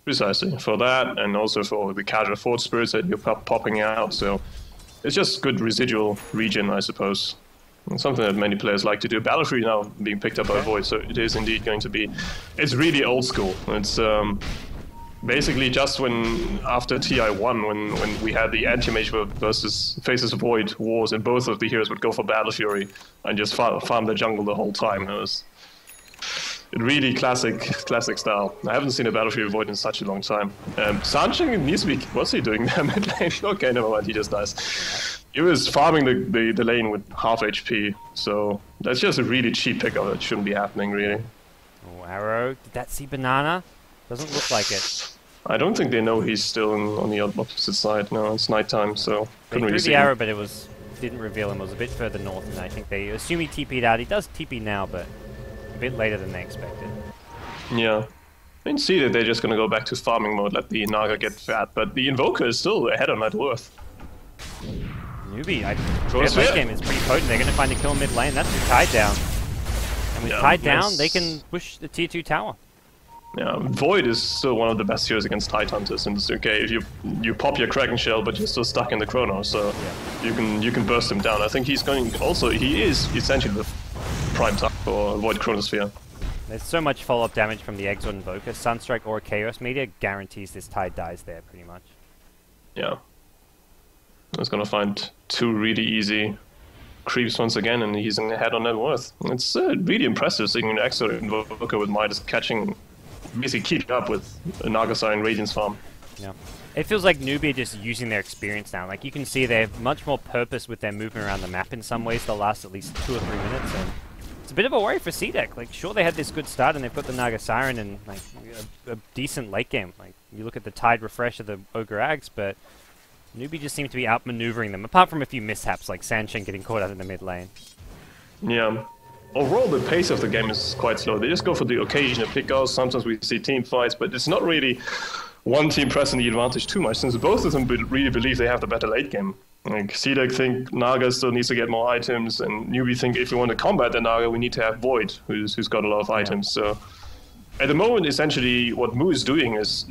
Precisely for that, and also for the casual Fort Spirits that you're popping out. So it's just good residual regen, I suppose. And something that many players like to do. Battlefree now being picked up by Void, so it is indeed going to be. It's really old school. It's basically just after TI1, when we had the Anti-Mage versus Faces of Void wars, and both of the heroes would go for Battle Fury and just farm the jungle the whole time. It was really classic style. I haven't seen a Battle Fury Void in such a long time. Sancheng needs to be... What's he doing there mid lane? Okay, never mind, he just dies. He was farming the lane with half HP, so that's just a really cheap pickup that shouldn't be happening, really. Oh, Arrow. Did that see Banana? Doesn't look like it. I don't think they know he's still on the opposite side. No, it's nighttime, so couldn't really see the arrow, but it didn't reveal him. It was a bit further north, and I think they assume he TP'd out. He does TP now, but a bit later than they expected. Yeah. I can see that they're just going to go back to farming mode, let the Naga get fat, but the Invoker is still ahead on net worth. Newbee, their late game is pretty potent. They're going to find a kill mid lane. That's with Tide down. And with Tide down, they can push the tier 2 tower. Yeah, Void is still one of the best heroes against Tidehunters, and it's okay if you pop your Kraken Shell, but you're still stuck in the Chrono, so you can burst him down. I think he's going. Also, he is essentially the prime target for Void Chronosphere. There's so much follow-up damage from the Exort Invoker. Sunstrike or Chaos Meteor guarantees this Tide dies there, pretty much. Yeah. I was gonna find 2 really easy creeps once again, and he's ahead on net worth. It's really impressive seeing an Exort Invoker with Midas catching, basically keeping up with a Nagasai and Radiance farm. Yeah. It feels like Newbee are just using their experience now. Like, you can see they have much more purpose with their movement around the map in some ways. They'll last at least 2 or 3 minutes, and it's a bit of a worry for CDEC. Like, sure, they had this good start, and they've got the Naga Siren and, like, a decent late game. Like, you look at the Tide refresh of the Ogre Ags, but Newbee just seem to be outmaneuvering them, apart from a few mishaps, like Sanshin getting caught out in the mid lane. Yeah. Overall, the pace of the game is quite slow. They just go for the occasional pick-outs. Sometimes we see team fights, but it's not really one team pressing the advantage too much, since both of them really believe they have the better late game. Like, CDEC think Naga still needs to get more items, and Newbee think if we want to combat the Naga, we need to have Void, who's got a lot of items. So at the moment, essentially, what Mu is doing is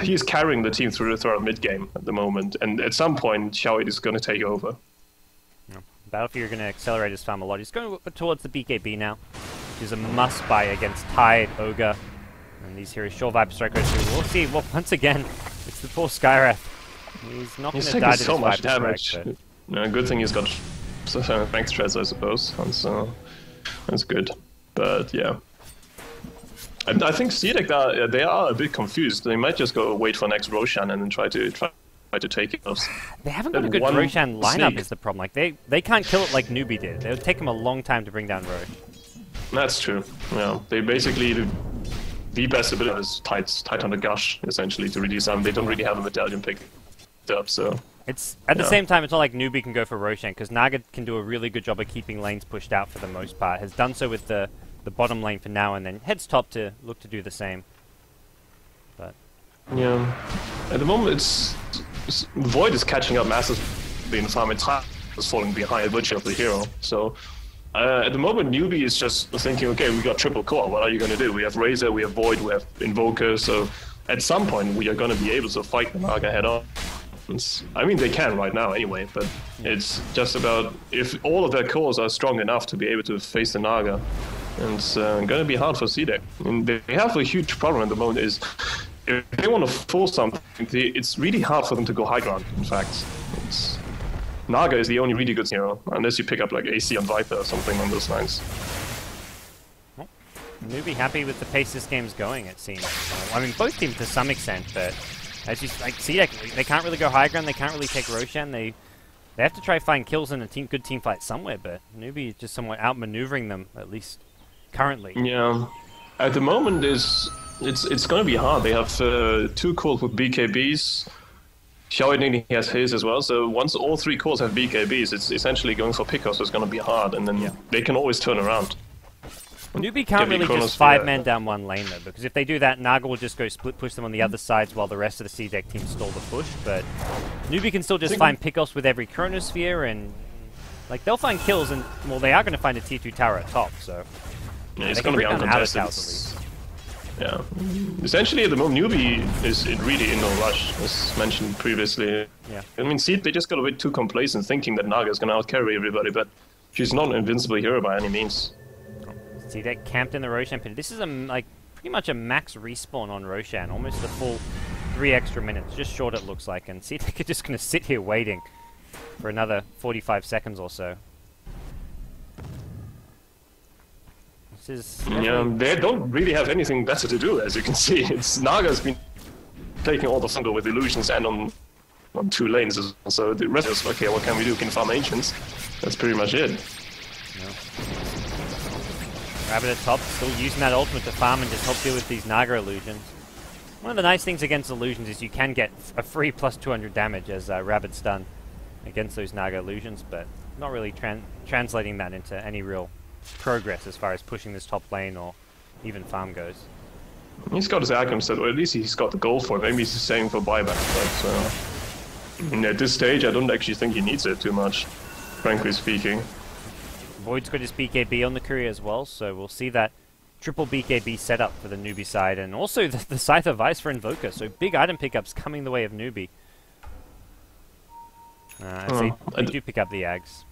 he's carrying the team through mid-game at the moment, and at some point, Xiaoyi is going to take over. Yeah. Battlefield are going to accelerate his farm a lot. He's going towards the BKB now, which is a must-buy against Tide, Ogre, and these heroes. Sure Vibe Strike goes through. We'll see. Well, once again, it's the poor Skywrath. He's not going to die to so this much Vibe damage. Strike, Good thing he's got Thanks Treads, I suppose. That's good. But yeah. I think CDEC, they are a bit confused. They might just go wait for next Roshan and then try to take it off. They haven't got a good Roshan lineup is the problem. Like, they can't kill it like Newbee did. It would take them a long time to bring down Rosh. That's true. Yeah, they basically the best ability is Tidehunter Gush, essentially, to reduce them. They don't really have a medallion picked up, so... It's at the same time, it's not like Newbee can go for Roshan, because Naga can do a really good job of keeping lanes pushed out for the most part. Has done so with the bottom lane for now, and then heads top to look to do the same. But yeah, at the moment, it's Void is catching up massively in the farm. Tide is falling behind, virtue of the hero. So at the moment, Newbee is just thinking, okay, we got triple core. What are you going to do? We have Razor, we have Void, we have Invoker. So at some point, we are going to be able to fight the Naga head on. I mean, they can right now anyway, but it's just about if all of their cores are strong enough to be able to face the Naga. And it's going to be hard for CDEC. And they have a huge problem at the moment is if they want to force something, it's really hard for them to go high ground, in fact. Naga is the only really good hero, unless you pick up like AC on Viper or something on those lines. Well, Newbee happy with the pace this game's going, it seems. I mean, both teams to some extent, but as you like, CDEC, they can't really go high ground, they can't really take Roshan, they have to try find kills in a good team fight somewhere, but Newbee is just somewhat outmaneuvering them, at least currently. Yeah, at the moment it's going to be hard. They have 2 cores with BKBs. Xiaoyi has his as well, so once all 3 cores have BKBs, it's essentially going for pickoffs, so it's going to be hard, and then they can always turn around. Newbee can't really just 5-man down one lane though, because if they do that, Naga will just go split push them on the other sides while the rest of the CDEC team stall the push, but Newbee can still just find pickoffs with every Chronosphere, and like they'll find kills, and well, they are going to find a tier 2 tower at top, so yeah, it's going to be uncontested. Yeah, essentially at the moment Newbee is really in no rush, as mentioned previously. Yeah, I mean, see, they just got a bit too complacent, thinking that Naga is going to outcarry everybody, but she's not an invincible hero by any means. CDEC camped in the Roshan pit. This is like pretty much a max respawn on Roshan, almost a full 3 extra minutes, just short it looks like, and CDEC are just going to sit here waiting for another 45 seconds or so. Yeah, they don't really have anything better to do, as you can see. Naga's been taking all the thunder with illusions and on 2 lanes, so the rest is okay, what can we do? Can farm ancients? That's pretty much it. No. Rabbit at top, still using that ultimate to farm and just help deal with these Naga illusions. One of the nice things against illusions is you can get a free plus 200 damage, as Rabbit's done against those Naga illusions, but not really translating that into any real progress as far as pushing this top lane or even farm goes. He's got his Arkham set, or at least he's got the goal for it. Maybe he's saving for buyback, but at this stage I don't actually think he needs it too much, frankly speaking. Void's got his BKB on the courier as well, so we'll see that triple BKB setup for the Newbee side, and also the Scythe of Ice for Invoker, so big item pickups coming the way of Newbee. I'd say they do pick up the Ags.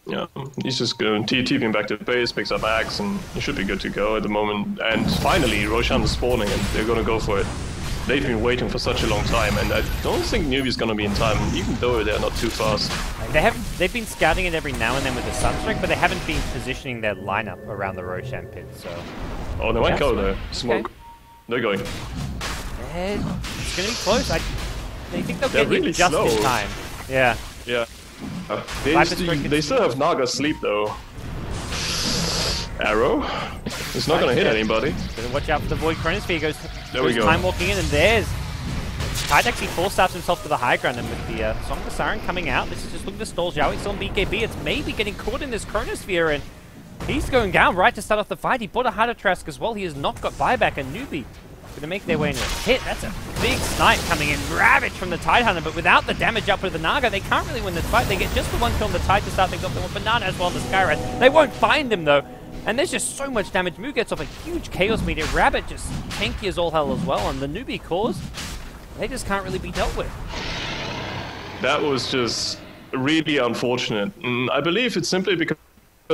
Yeah, he's just going TPing back to base, picks up Axe, and he should be good to go at the moment. And finally, Roshan is spawning, and they're gonna go for it. They've been waiting for such a long time, and I don't think Newbee's gonna be in time, even though they're not too fast. They've been scouting it every now and then with the Sunstrike, but they haven't been positioning their lineup around the Roshan pit, so... Oh, they might go there. Smoke. Okay. They're going. It's gonna be close. They think they'll get really you just slow. in time. Yeah. Yeah. They still have Naga sleep though. Arrow? It's not gonna hit anybody. Gotta watch out for the Void Chronosphere. There we go. Time walking in, and there's... Tide actually force-starts himself to the high ground, and with the Song of the Siren coming out, this is just looking to stall Zhao. He's on BKB. It's maybe getting caught in this Chronosphere, and he's going down right to start off the fight. He bought a Harder Trask as well. He has not got buyback, and Newbee gonna make their way into a hit. That's a big snipe coming in. Ravage from the Tidehunter, but without the damage up with the Naga, they can't really win this fight. They get just the one kill on the Tide to start things off. They want Banana as well on the Skyrise. They won't find him though. And there's just so much damage. Moo gets off a huge Chaos Meteor. Rabbit just tanky as all hell as well. And the Newbee cores, they just can't really be dealt with. That was just really unfortunate. I believe it's simply because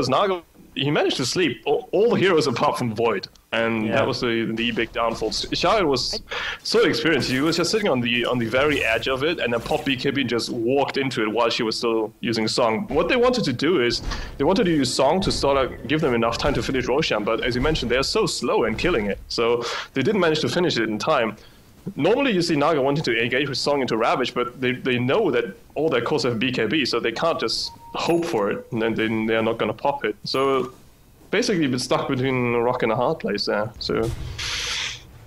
Naga, he managed to sleep all the heroes apart from Void. And that was the big downfall. Shard was so experienced. He was just sitting on the very edge of it, and then Pop BKB just walked into it while she was still using Song. What they wanted to do is they wanted to use Song to sort of give them enough time to finish Roshan, but as you mentioned, they're so slow in killing it, so they didn't manage to finish it in time. Normally you see Naga wanting to engage with Song into Ravage, but they know that all their cores have BKB, so they can't just hope for it, and then they're not going to pop it. So basically been stuck between a rock and a hard place there. So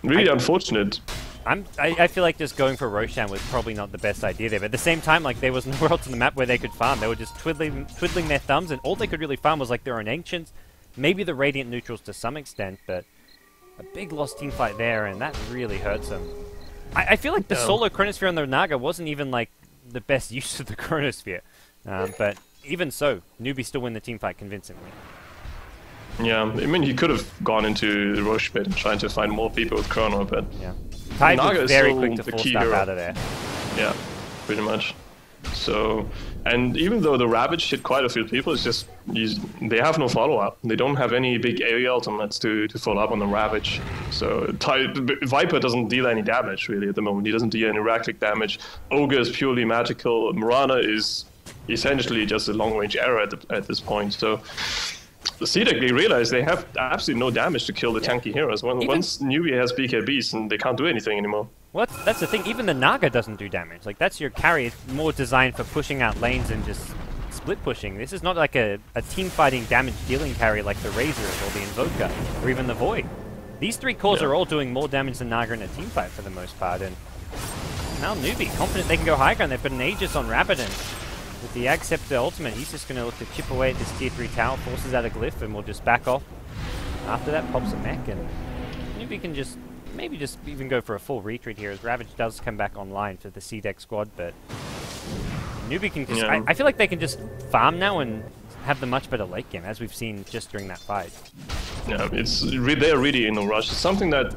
really unfortunate. I feel like just going for Roshan was probably not the best idea there, but at the same time, like, there was nowhere else on the map where they could farm. They were just twiddling their thumbs, and all they could really farm was like their own Ancients, maybe the Radiant Neutrals to some extent, but a big lost team fight there, and that really hurts them. I feel like the solo Chronosphere on the Naga wasn't even like the best use of the Chronosphere, but even so, Newbee still win the team fight convincingly. Yeah, I mean, he could have gone into the Roche pit and tried to find more people with Chrono, but yeah, Tide Naga was very is quick to force stuff out of there. Yeah, pretty much. So, and even though the Ravage hit quite a few people, it's just they have no follow-up. They don't have any big area ultimates to follow up on the Ravage. So Viper doesn't deal any damage really at the moment. He doesn't deal any rack-click damage. Ogre is purely magical. Mirana is essentially just a long-range arrow at this point. So the CDEC, they realize they have absolutely no damage to kill the tanky heroes. Once Newbee has BKBs, and they can't do anything anymore. Well, that's the thing. Even the Naga doesn't do damage. Like, that's your carry. It's more designed for pushing out lanes and just split pushing. This is not like a team fighting damage dealing carry like the Razor or the Invoker or even the Void. These three cores are all doing more damage than Naga in a team fight for the most part. And now Newbee, confident they can go high ground. They've put an Aegis on Rabadon. With the Accept ultimate, he's just going to look to chip away at this tier 3 tower, forces out a glyph, and will just back off. After that, pops a mech, and Newbee can just maybe just even go for a full retreat here, as Ravage does come back online for the CDEC squad, but Newbee can just... I feel like they can just farm now and have the much better late game, as we've seen just during that fight. Yeah, they're really in a rush. It's something that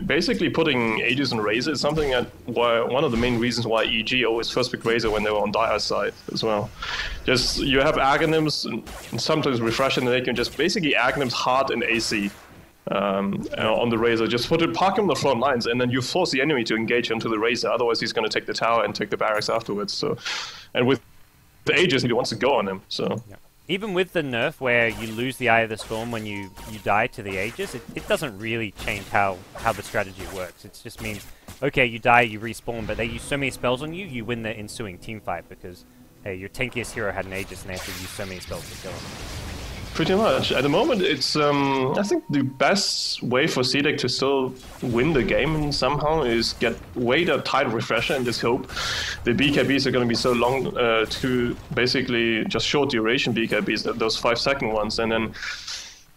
basically putting Aegis on Razor is something that one of the main reasons why EG always first picked Razor when they were on Dire's side as well. Just you have Aghanims and sometimes Refresh, and they can just basically Aghanims hard and AC on the Razor. Just park him on the front lines, and then you force the enemy to engage onto the Razor. Otherwise, he's going to take the tower and take the barracks afterwards. So, and with the Aegis, he wants to go on him. So. Yeah. Even with the nerf where you lose the Eye of the Storm when you die to the Aegis, it doesn't really change how the strategy works. It just means, okay, you die, you respawn, but they use so many spells on you, you win the ensuing team fight because, hey, your tankiest hero had an Aegis and they have to use so many spells to kill him. Pretty much. At the moment, it's I think the best way for CDEC to still win the game somehow is wait a Tide Refresher and just hope the BKBs are going to be so long to basically just short duration BKBs, those 5-second ones, and then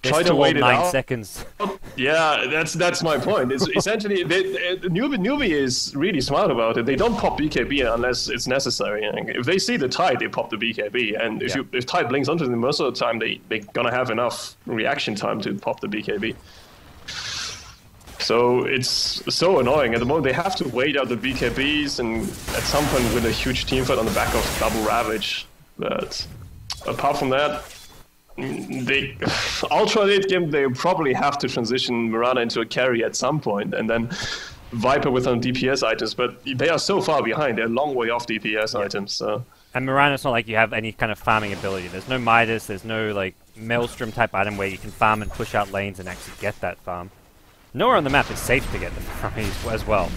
try to wait it out. 9 seconds. Yeah, that's my point. It's essentially Newbee is really smart about it. They don't pop BKB unless it's necessary. If they see the tide, they pop the BKB, and if tide blinks onto them, most of the time they're gonna have enough reaction time to pop the BKB. So it's so annoying. At the moment, they have to wait out the BKBs and at some point win a huge team fight on the back of double Ravage. But apart from that, they ultra late game, they probably have to transition Mirana into a carry at some point, and then Viper with some DPS items. But they are so far behind; they're a long way off DPS items. So. And Mirana's not like you have any kind of farming ability. There's no Midas. There's no like Maelstrom type item where you can farm and push out lanes and actually get that farm. Nowhere on the map is safe to get them as well.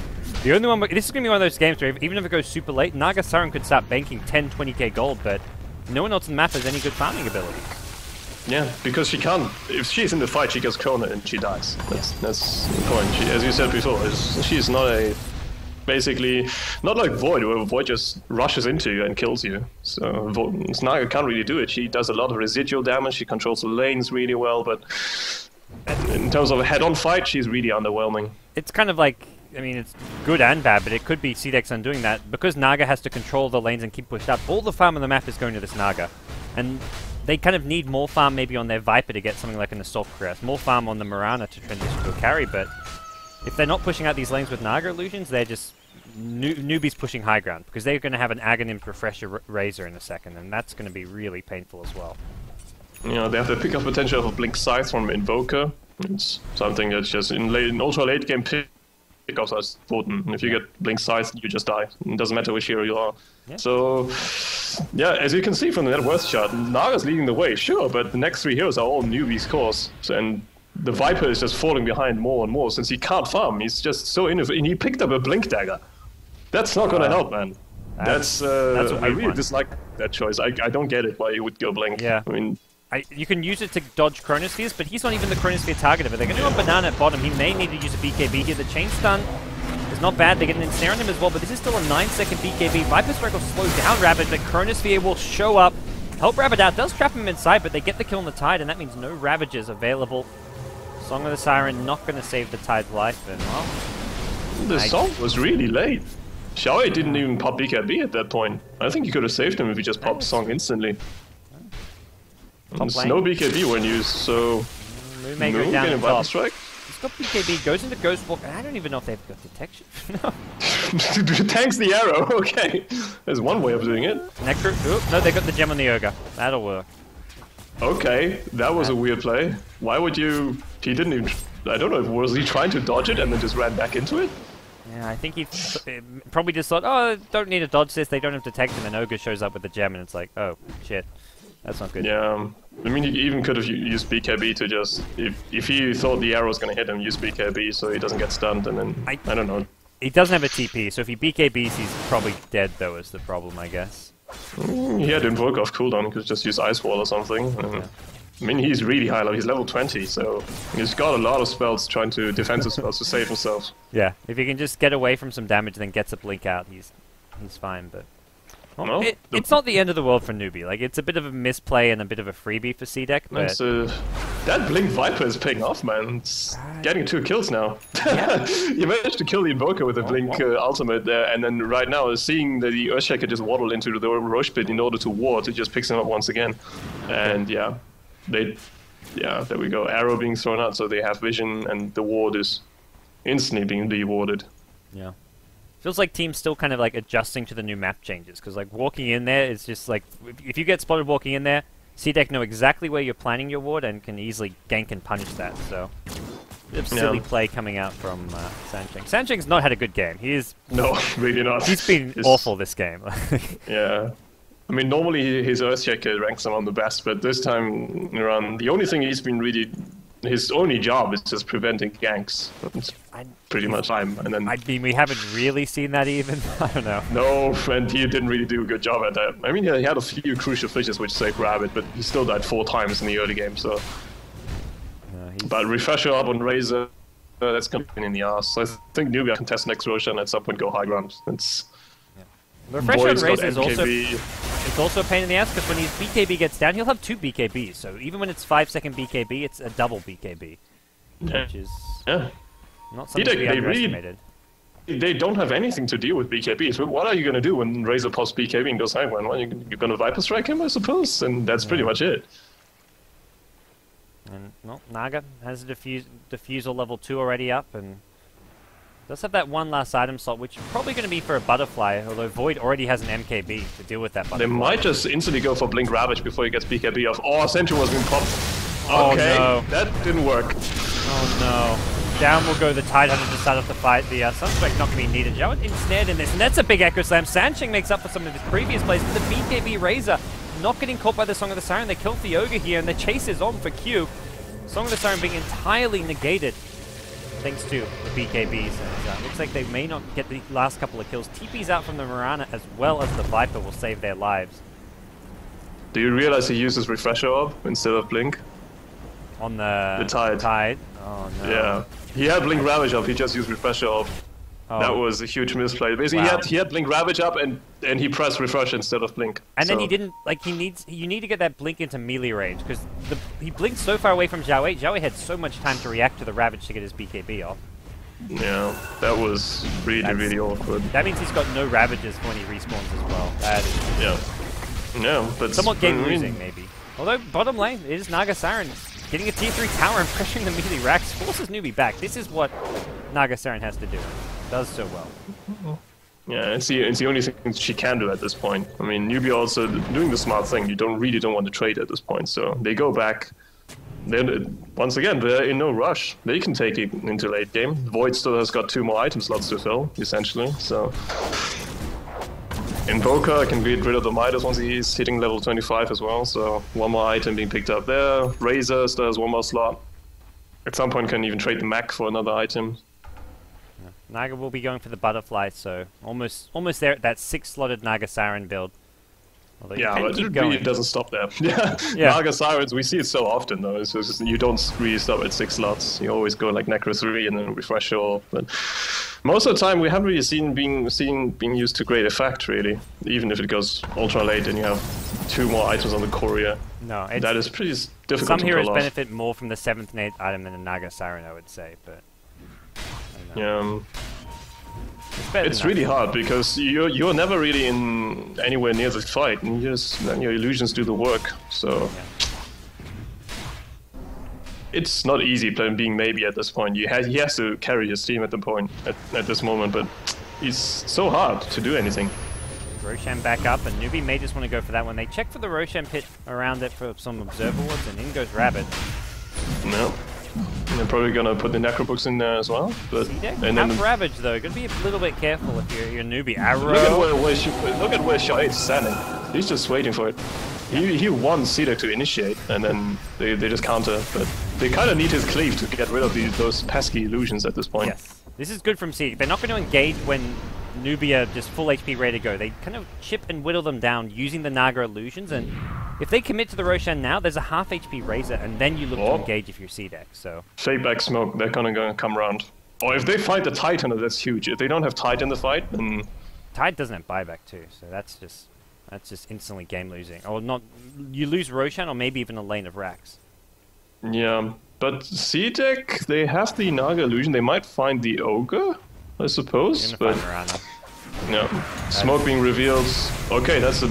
The only one, this is going to be one of those games where even if it goes super late, Naga Siren could start banking 10, 20k gold, but no one else on the map has any good farming abilities. Yeah, because she can't, if she's in the fight, she gets Krona and she dies. That's the point. She, as you said before, she's not basically, not like Void, where Void just rushes into you and kills you. So Naga can't really do it. She does a lot of residual damage, she controls the lanes really well, but in terms of a head-on fight, she's really underwhelming. It's kind of like, I mean, it's good and bad, but it could be CDEC undoing that. Because Naga has to control the lanes and keep pushed up, all the farm on the map is going to this Naga. And they kind of need more farm maybe on their Viper to get something like an Assault Crest, more farm on the Mirana to transition to a carry, but if they're not pushing out these lanes with Naga illusions, they're just newbies pushing high ground, because they're going to have an Aghanim Refresher Razor in a second, and that's going to be really painful as well. You know, they have the pickup potential of a Blink Scythe from Invoker. It's something that's just in ultra late game pickups are important. And if you get Blink Scythe, you just die. It doesn't matter which hero you are. Yeah. So, yeah, as you can see from the net worth chart, Naga's leading the way, sure, but the next three heroes are all newbies' cores. And the Viper is just falling behind more and more since he can't farm. He's just so innovative. And he picked up a Blink Dagger. That's not going to help, man. That's I really dislike that choice. I don't get it why you would go Blink. Yeah. I mean, you can use it to dodge Chronospheres, but he's not even the Chronosphere targeter. But they're going to go Banana at bottom. He may need to use a BKB here. The Chain Stun is not bad. They get an Ensnare on him as well, but this is still a 9-second BKB. Viper Strike will slow down Rabbit, but Chronosphere will show up, help Rabbit out. Does trap him inside, but they get the kill on the Tide, and that means no Ravagers available. Song of the Siren not going to save the Tide's life, and well... The song was really late. Xiaowei didn't even pop BKB at that point. I think you could have saved him if he just popped Song instantly. There's no BKB when used, so... Moon may go down and top. Strike? He's got BKB, goes into Ghost Walk, and I don't even know if they've got detection. No. Tanks the arrow, okay. There's one way of doing it. Necro, no, they got the gem on the Ogre. That'll work. Okay, that was a weird play. Why would you... He didn't even... I don't know, was he trying to dodge it and then just ran back into it? Yeah, I think he probably just thought, oh, don't need to dodge this, they don't have detection, and Ogre shows up with the gem, and it's like, oh, shit. That's not good. Yeah, I mean, he even could have used BKB to just... If he thought the arrow was going to hit him, use BKB so he doesn't get stunned, and then... I don't know. He doesn't have a TP, so if he BKBs, he's probably dead, though, is the problem, I guess. He had Invoke off cooldown, he could just use Ice Wall or something. Yeah. I mean, he's really high level, he's level 20, so he's got a lot of spells trying to... defensive spells to save himself. Yeah, if he can just get away from some damage and then gets a blink out, he's fine, but... Well, it's not the end of the world for Newbee. Like, it's a bit of a misplay and a bit of a freebie for CDEC, but... that Blink Viper is paying off, man. It's getting 2 kills now. Yeah. You managed to kill the Invoker with a Blink ultimate there, and then right now, seeing that the Earthshaker just waddle into the Roche Pit in order to ward, it just picks him up once again. And yeah, there we go. Arrow being thrown out, so they have vision, and the ward is instantly being de-warded. Yeah. Feels like teams still kind of like adjusting to the new map changes, because like walking in there is just like, if you get spotted walking in there, CDEC know exactly where you're planning your ward and can easily gank and punish that, so... Bit of silly play coming out from Sancheng. Sancheng's not had a good game. He is... No, really not. He's been awful this game. Yeah. I mean, normally his Earthshaker ranks among the best, but this time around, the only thing he's been really... His only job is just preventing ganks. It's pretty much time. And then I mean, we haven't really seen that even. I don't know. No, and he didn't really do a good job at that. I mean, he had a few crucial fishes which saved Rabbit, but he still died 4 times in the early game. So, but refresher up on Razor, that's going to be in the ass. So I think Newbee can test next Roshan at some point go high ground. It's the refresher on Razor is also. It's also a pain in the ass, because when his BKB gets down, he'll have 2 BKBs. So even when it's 5-second BKB, it's a double BKB. which is not something to be underestimated. They don't have anything to deal with BKB. So what are you going to do when Razor pops BKB and goes Hangman? Well, you're going to Viper Strike him, I suppose, and that's pretty much it. And well, Naga has a diffusal level 2 already up, and does have that one last item slot, which is probably going to be for a Butterfly, although Void already has an MKB to deal with that Butterfly. They might just instantly go for Blink Ravage before he gets BKB off. Oh, Sentry was being popped. Oh, okay, no. That didn't work. Oh no. Down will go the Tidehunter to start off the fight. The Sunstrike not going to be needed. Joe ensnared in this, and that's a big Echo Slam. Sansheng makes up for some of his previous plays, but the BKB Razor not getting caught by the Song of the Siren. They kill Thioga here, and the chase is on for Q. Song of the Siren being entirely negated thanks to the BKBs. And, looks like they may not get the last couple of kills. TP's out from the Mirana as well as the Viper will save their lives. Do you realize he uses Refresher Orb instead of Blink? On the Tide. Oh no. Yeah. He had Blink Ravage up, he just used Refresher Orb. Oh. That was a huge misplay. Basically, he had Blink Ravage up and he pressed Refresh instead of Blink. And then he didn't, like, you need to get that Blink into melee range, because he blinked so far away from Zhao Wei. Zhao Wei had so much time to react to the Ravage to get his BKB off. Yeah, that was really awkward. That means he's got no Ravages when he respawns as well. That is but somewhat game losing, maybe. Although, bottom lane, it is Naga Siren getting a tier 3 tower and pressuring the melee racks, forces Newbee back. This is what Naga Siren has to do. Does so well. Yeah, it's the only thing she can do at this point. I mean, Newbee also doing the smart thing. You really don't want to trade at this point, so they go back. Then once again, they're in no rush. They can take it into late game. Void still has got 2 more item slots to fill, essentially. So Invoker can get rid of the Midas once he's hitting level 25 as well. So 1 more item being picked up there. Razor still has 1 more slot. At some point, can even trade the Mac for another item. Naga will be going for the Butterfly, so almost there at that 6-slotted Naga Siren build. Although yeah, but it really doesn't stop there. yeah. Naga Sirens, we see it so often though. It's just, you don't really stop at 6 slots. You always go like Necro 3 and then Refresh Orb. But most of the time, we haven't really seen being used to great effect, really. Even if it goes ultra late and you have 2 more items on the courier. No, that is pretty difficult to pull off. Some heroes benefit more from the 7th and 8th item than a Naga Siren, I would say, but... Yeah, it's really hard because you're never really in anywhere near the fight, and then your illusions do the work. So it's not easy playing being maybe at this point. He has to carry his team at the point at this moment, but it's so hard to do anything. Roshan back up, and Newbee may just want to go for that one. They check for the Roshan pit around it for some Observer Wards, and in goes Rabbit. No. They're probably gonna put the Necrobooks in there as well. But and then Ravage though, gotta be a little bit careful if you're Newbee. Arrow. Look at where Shaheed's standing. He's just waiting for it. He wants CDEC to initiate, and then they just counter. But they kind of need his cleave to get rid of those pesky illusions at this point. Yes, this is good from CDEC. They're not going to engage when Newbee are just full HP ready to go. They kind of chip and whittle them down using the Naga illusions, and if they commit to the Roshan now, there's a half HP Razor, and then you look to engage if you're CDEC. So fake back smoke, they're gonna come around. Or if they fight the Titan, that's huge. If they don't have Tide in the fight, then Tide doesn't have buyback too, so that's just instantly game losing. Or not, you lose Roshan, or maybe even a lane of racks. Yeah, but CDEC, they have the Naga illusion. They might find the Ogre, I suppose, but no. Smoke being revealed. Okay, that's a...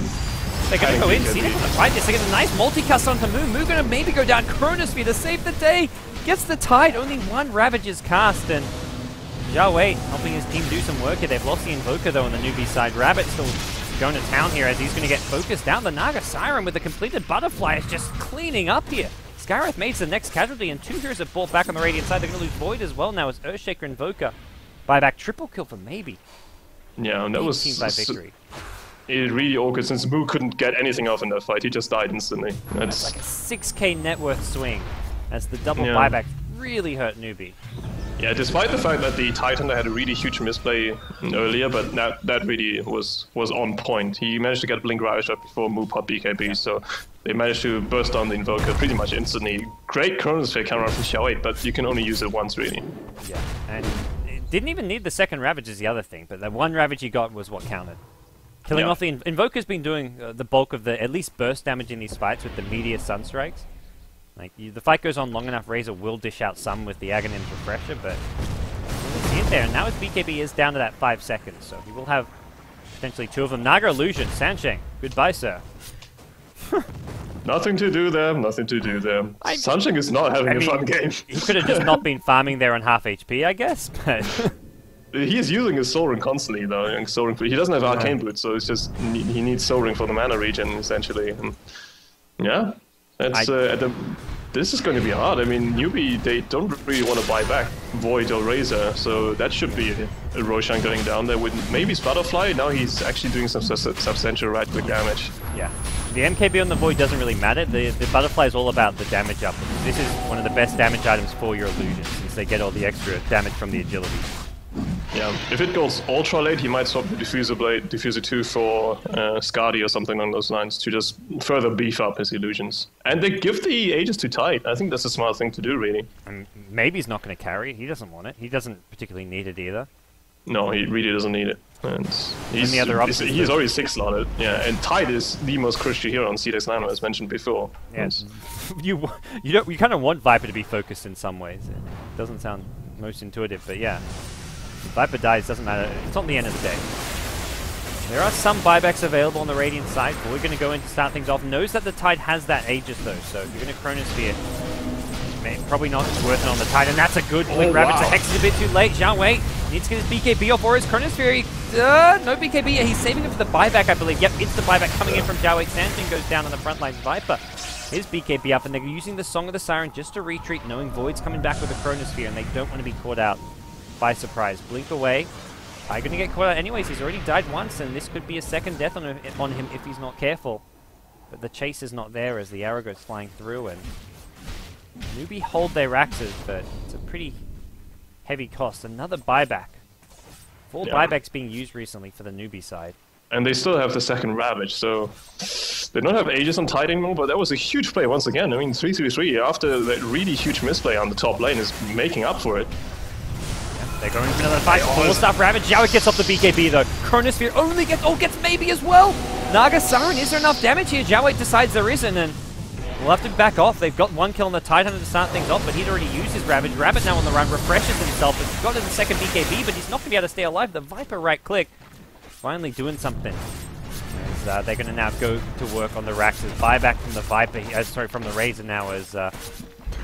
They're going to go in, CDEC on the fight this. They get a nice multicast onto Moo. Moo going to maybe go down Chronosphere to save the day. Gets the Tide, only 1 Ravage is cast, and Zhao Wei helping his team do some work here. They've lost the Invoker though on the Newbee side. Rabbit still going to town here as he's going to get focused down. The Naga Siren with the completed Butterfly is just cleaning up here. Skywrath makes the next casualty, and 2 heroes have bought back on the Radiant side. They're going to lose Void as well now as Earthshaker Invoker. Buyback triple kill for maybe. Yeah, and that was team by victory. It really awkward since Moo couldn't get anything off in that fight. He just died instantly. That's like a 6k net worth swing as the double buyback really hurt Newbee. Yeah, despite the fact that the Titan had a really huge misplay earlier, but that really was on point. He managed to get Blink Ravage up before Moo popped BKB, so they managed to burst down the Invoker pretty much instantly. Great Chronosphere counter from Xiao 8, but you can only use it once, really. Yeah, and it didn't even need the second Ravage is the other thing, but that 1 Ravage he got was what counted. Killing off the Invoker's been doing the bulk of the at least burst damage in these fights with the immediate Sunstrikes. Like, the fight goes on long enough, Razor will dish out some with the Aghanim's Refresher, but we'll see it there. And now his BKB is down to that 5 seconds, so he will have potentially 2 of them. Naga Illusion, Sansheng, goodbye, sir. Nothing to do there, nothing to do there. Sansheng is not having a fun game. He could have just not been farming there on half HP, I guess, but... He is using his Soul Ring constantly, though. He doesn't have Arcane Boots, so it's just he needs Soul Ring for the mana regen, essentially. And yeah, that's this is going to be hard. I mean, Newbee, they don't really want to buy back Void or Razor, so that should be a Roshan going down there with maybe Butterfly. Now he's actually doing some substantial right-click damage. Yeah. The MKB on the Void doesn't really matter. The Butterfly is all about the damage up. This is one of the best damage items for your illusions, since they get all the extra damage from the agility. Yeah, if it goes ultra late, he might swap the Diffuser Blade, Diffuser 2 for Skadi or something along those lines to just further beef up his illusions. And they give the Aegis to Tide. I think that's a smart thing to do, really. And maybe he's not going to carry. He doesn't want it. He doesn't particularly need it either. No, he really doesn't need it. And the other he's already 6-slotted. Yeah, and Tide is the most crucial hero on CDEC Nano, as mentioned before. Yeah, you kind of want Viper to be focused in some ways. It doesn't sound most intuitive, but yeah. Viper dies, doesn't matter. It's not the end of the day. There are some buybacks available on the Radiant side, but we're going to go in to start things off. Knows that the Tide has that Aegis, though, so you're going to Chronosphere. Probably not worth it on the Tide, and that's a good Blink Ravage. The Hex is a bit too late. Xiao Wei needs to get his BKB off, or his Chronosphere. No BKB. He's saving it for the buyback, I believe. Yep, it's the buyback coming in from Xiao Wei. Sansheng goes down on the front lines. Viper, his BKB up, and they're using the Song of the Siren just to retreat, knowing Void's coming back with a Chronosphere, and they don't want to be caught out by surprise. Blink away. Tide gonna get caught out anyways. He's already died once, and this could be a second death on him if he's not careful. But the chase is not there as the arrow goes flying through, and Newbee hold their Raxes, but it's a pretty heavy cost. Another buyback. 4 buybacks being used recently for the Newbee side. And they still have the second Ravage, so they don't have Aegis on Tide anymore, but that was a huge play once again. I mean, 3-3-3 after that really huge misplay on the top lane is making up for it. They're going for another fight. Full stuff Ravage. Xiao gets off the BKB though. Chronosphere only gets maybe as well. Naga Siren, is there enough damage here? Xiao decides there isn't, and we'll have to back off. They've got 1 kill on the Tidehunter to start things off, but he'd already used his Ravage. Rabbit now on the run, refreshes himself, but he's got his second BKB, but he's not going to be able to stay alive. The Viper right click, finally doing something. As, they're going to now go to work on the Raxes. Buyback from the Viper, from the Razor now as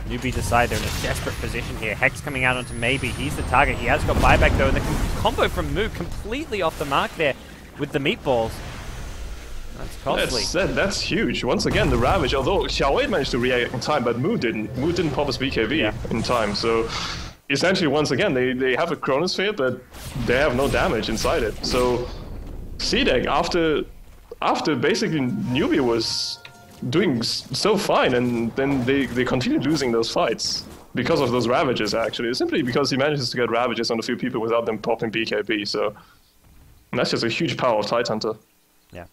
Newbee decide they're in a desperate position here. Hex coming out onto Maybe. He's the target. He has got buyback though, and the combo from Moo completely off the mark there with the meatballs. That's costly. That's huge. Once again, the Ravage, although Xiao Wei managed to react in time, but Moo didn't. Moo didn't pop his BKB in time, so essentially, once again, they have a Chronosphere, but they have no damage inside it. So CDEC, after basically Newbee was doing so fine, and then they continued losing those fights because of those Ravages, actually. Simply because he manages to get Ravages on a few people without them popping BKB, so that's just a huge power of Tidehunter. Yeah.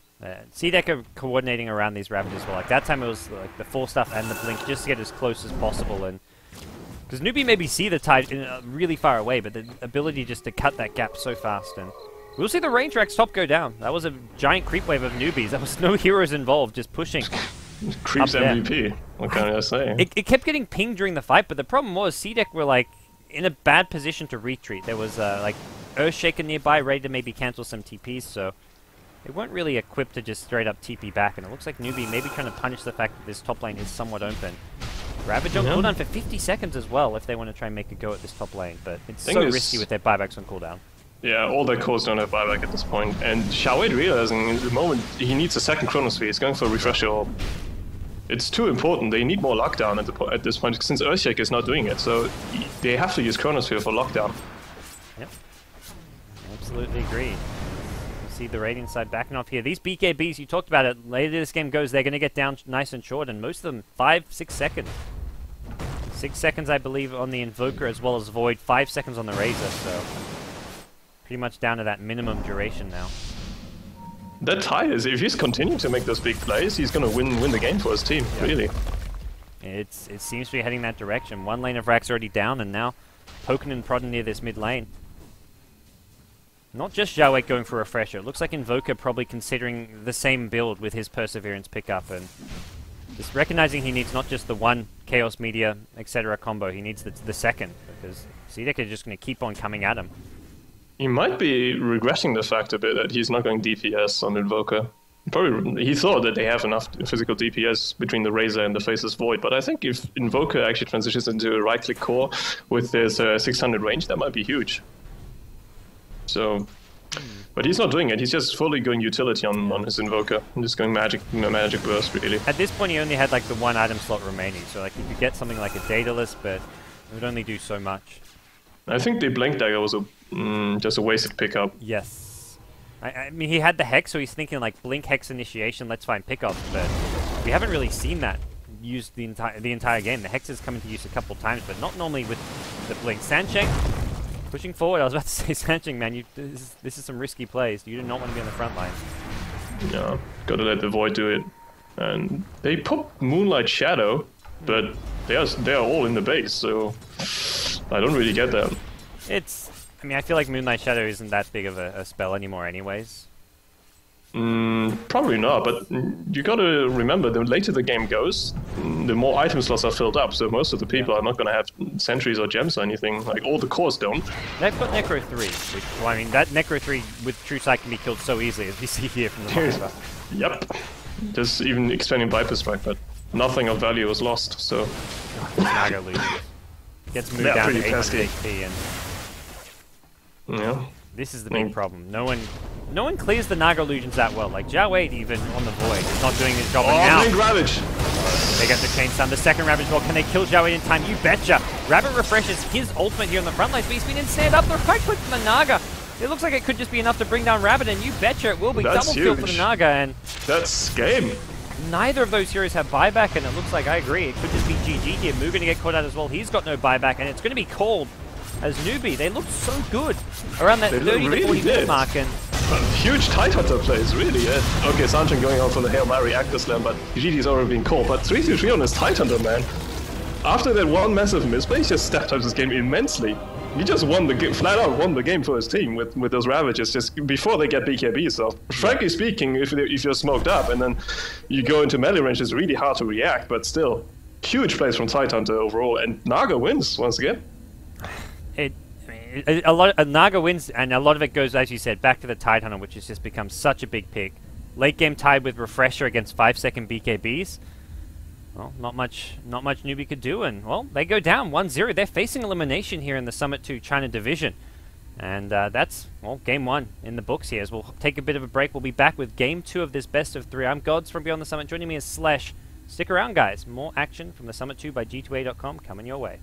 CDEC are coordinating around these Ravages. Well, like that time it was like the full stuff and the Blink just to get as close as possible, and because Newbee maybe see the Tide really far away, but the ability just to cut that gap so fast, and we'll see the range Rax top go down. That was a giant creep wave of Newbies. There was no heroes involved, just pushing. Creeps MVP. What can I say? It kept getting pinged during the fight, but the problem was CDEC were like in a bad position to retreat. There was like Earthshaker nearby, ready to maybe cancel some TPs, so they weren't really equipped to just straight up TP back. And it looks like Newbee maybe trying to punish the fact that this top lane is somewhat open. Ravage on cooldown for 50 seconds as well if they want to try and make a go at this top lane, but it's so risky with their buybacks on cooldown. Yeah, all their cores don't have buyback at this point, and Xiao Wei realizing in the moment he needs a second Chronosphere. He's going for a Refresher Orb. It's too important. They need more lockdown at this point, since Earthshaker is not doing it, so they have to use Chronosphere for lockdown. Yep. Absolutely agree. You see the Radiant side backing off here. These BKBs, you talked about it, later this game goes, they're going to get down nice and short, and most of them 5-6 seconds. 6 seconds, I believe, on the Invoker as well as Void, 5 seconds on the Razor, so pretty much down to that minimum duration now. That Tide is, if he's continuing to make those big plays, he's going to win the game for his team, really. It seems to be heading that direction. One lane of Rax already down, and now poking and prodding near this mid lane. Not just Xiao Wei going for a Refresher. It looks like Invoker probably considering the same build with his Perseverance pickup, and Just recognizing he needs not just the one Chaos Meteor, etc. combo, he needs the second, because CDEC are just going to keep on coming at him. He might be regretting the fact a bit that he's not going DPS on Invoker. Probably he thought that they have enough physical DPS between the Razor and the Faceless Void, but I think if Invoker actually transitions into a right-click core with this 600 range, that might be huge. So, but he's not doing it. He's just fully going utility on his Invoker. And just going magic burst, really. At this point, he only had like the one item slot remaining, so like you could get something like a Daedalus, but it would only do so much. I think the Blink Dagger was just a wasted pickup. Yes. I mean, he had the Hex, so he's thinking like Blink, Hex, Initiation, let's find pickups, but we haven't really seen that used the entire game. The Hex has come into use a couple times, but not normally with the Blink. Sancheng pushing forward. I was about to say, Sancheng, man, this is some risky plays. You do not want to be on the front line. Yeah, gotta let the Void do it. And they put Moonlight Shadow, but they are all in the base, so I don't really get that. I mean, I feel like Moonlight Shadow isn't that big of a spell anymore anyways. Probably not, but you gotta remember, the later the game goes, the more item slots are filled up, so most of the people are not gonna have sentries or gems or anything, like all the cores don't. They've got Necro 3, which, well, I mean, that Necro 3 with True Sight can be killed so easily, as you see here from the Viper. Yep. Just even expanding Viper Strike, but nothing of value was lost, so... Naga loses. Gets moved down to 800 HP, and... Yeah. This is the big problem. No one clears the Naga illusions that well. Like Zhao Wei even on the Void is not doing his job. Oh, Blink Ravage! They get the Chain Stun, the second Ravage well. Can they kill Zhao Wei in time? You betcha! Rabbit refreshes his ultimate here on the front lines, but he's been ensnared up. They're quite quick from the Naga. It looks like it could just be enough to bring down Rabbit, and you betcha it will be. That's double kill for the Naga, and that's game. neither of those heroes have buyback, and it looks like, I agree, it could just be GG here. Mu going to get caught out as well. He's got no buyback, and it's going to be called as Newbee. They looked so good around that 30 to 40 minute mark, and huge Tidehunter plays, really. Okay, Sancheng going out for the Hail Mary Actor Slam, but GG's already been called. But 3-3 on his Tidehunter, man. After that one massive misplay, he just stepped up this game immensely. He just won the game, flat out won the game for his team with those Ravages just before they get BKB. So, frankly speaking, if you're smoked up and then you go into melee range, it's really hard to react, but still, huge plays from Tidehunter overall, and Naga wins once again. Naga wins, and a lot of it goes, as you said, back to the Tidehunter, which has just become such a big pick. Late game tied with Refresher against 5-second BKBs. Well, not much Newbee could do, and, well, they go down 1-0. They're facing elimination here in the Summit 2 China Division. And that's, well, Game 1 in the books here. As we'll take a bit of a break, we'll be back with Game 2 of this Best of 3. I'm Gods from Beyond the Summit. Joining me is Slash. Stick around, guys. More action from the Summit 2 by G2A.com coming your way.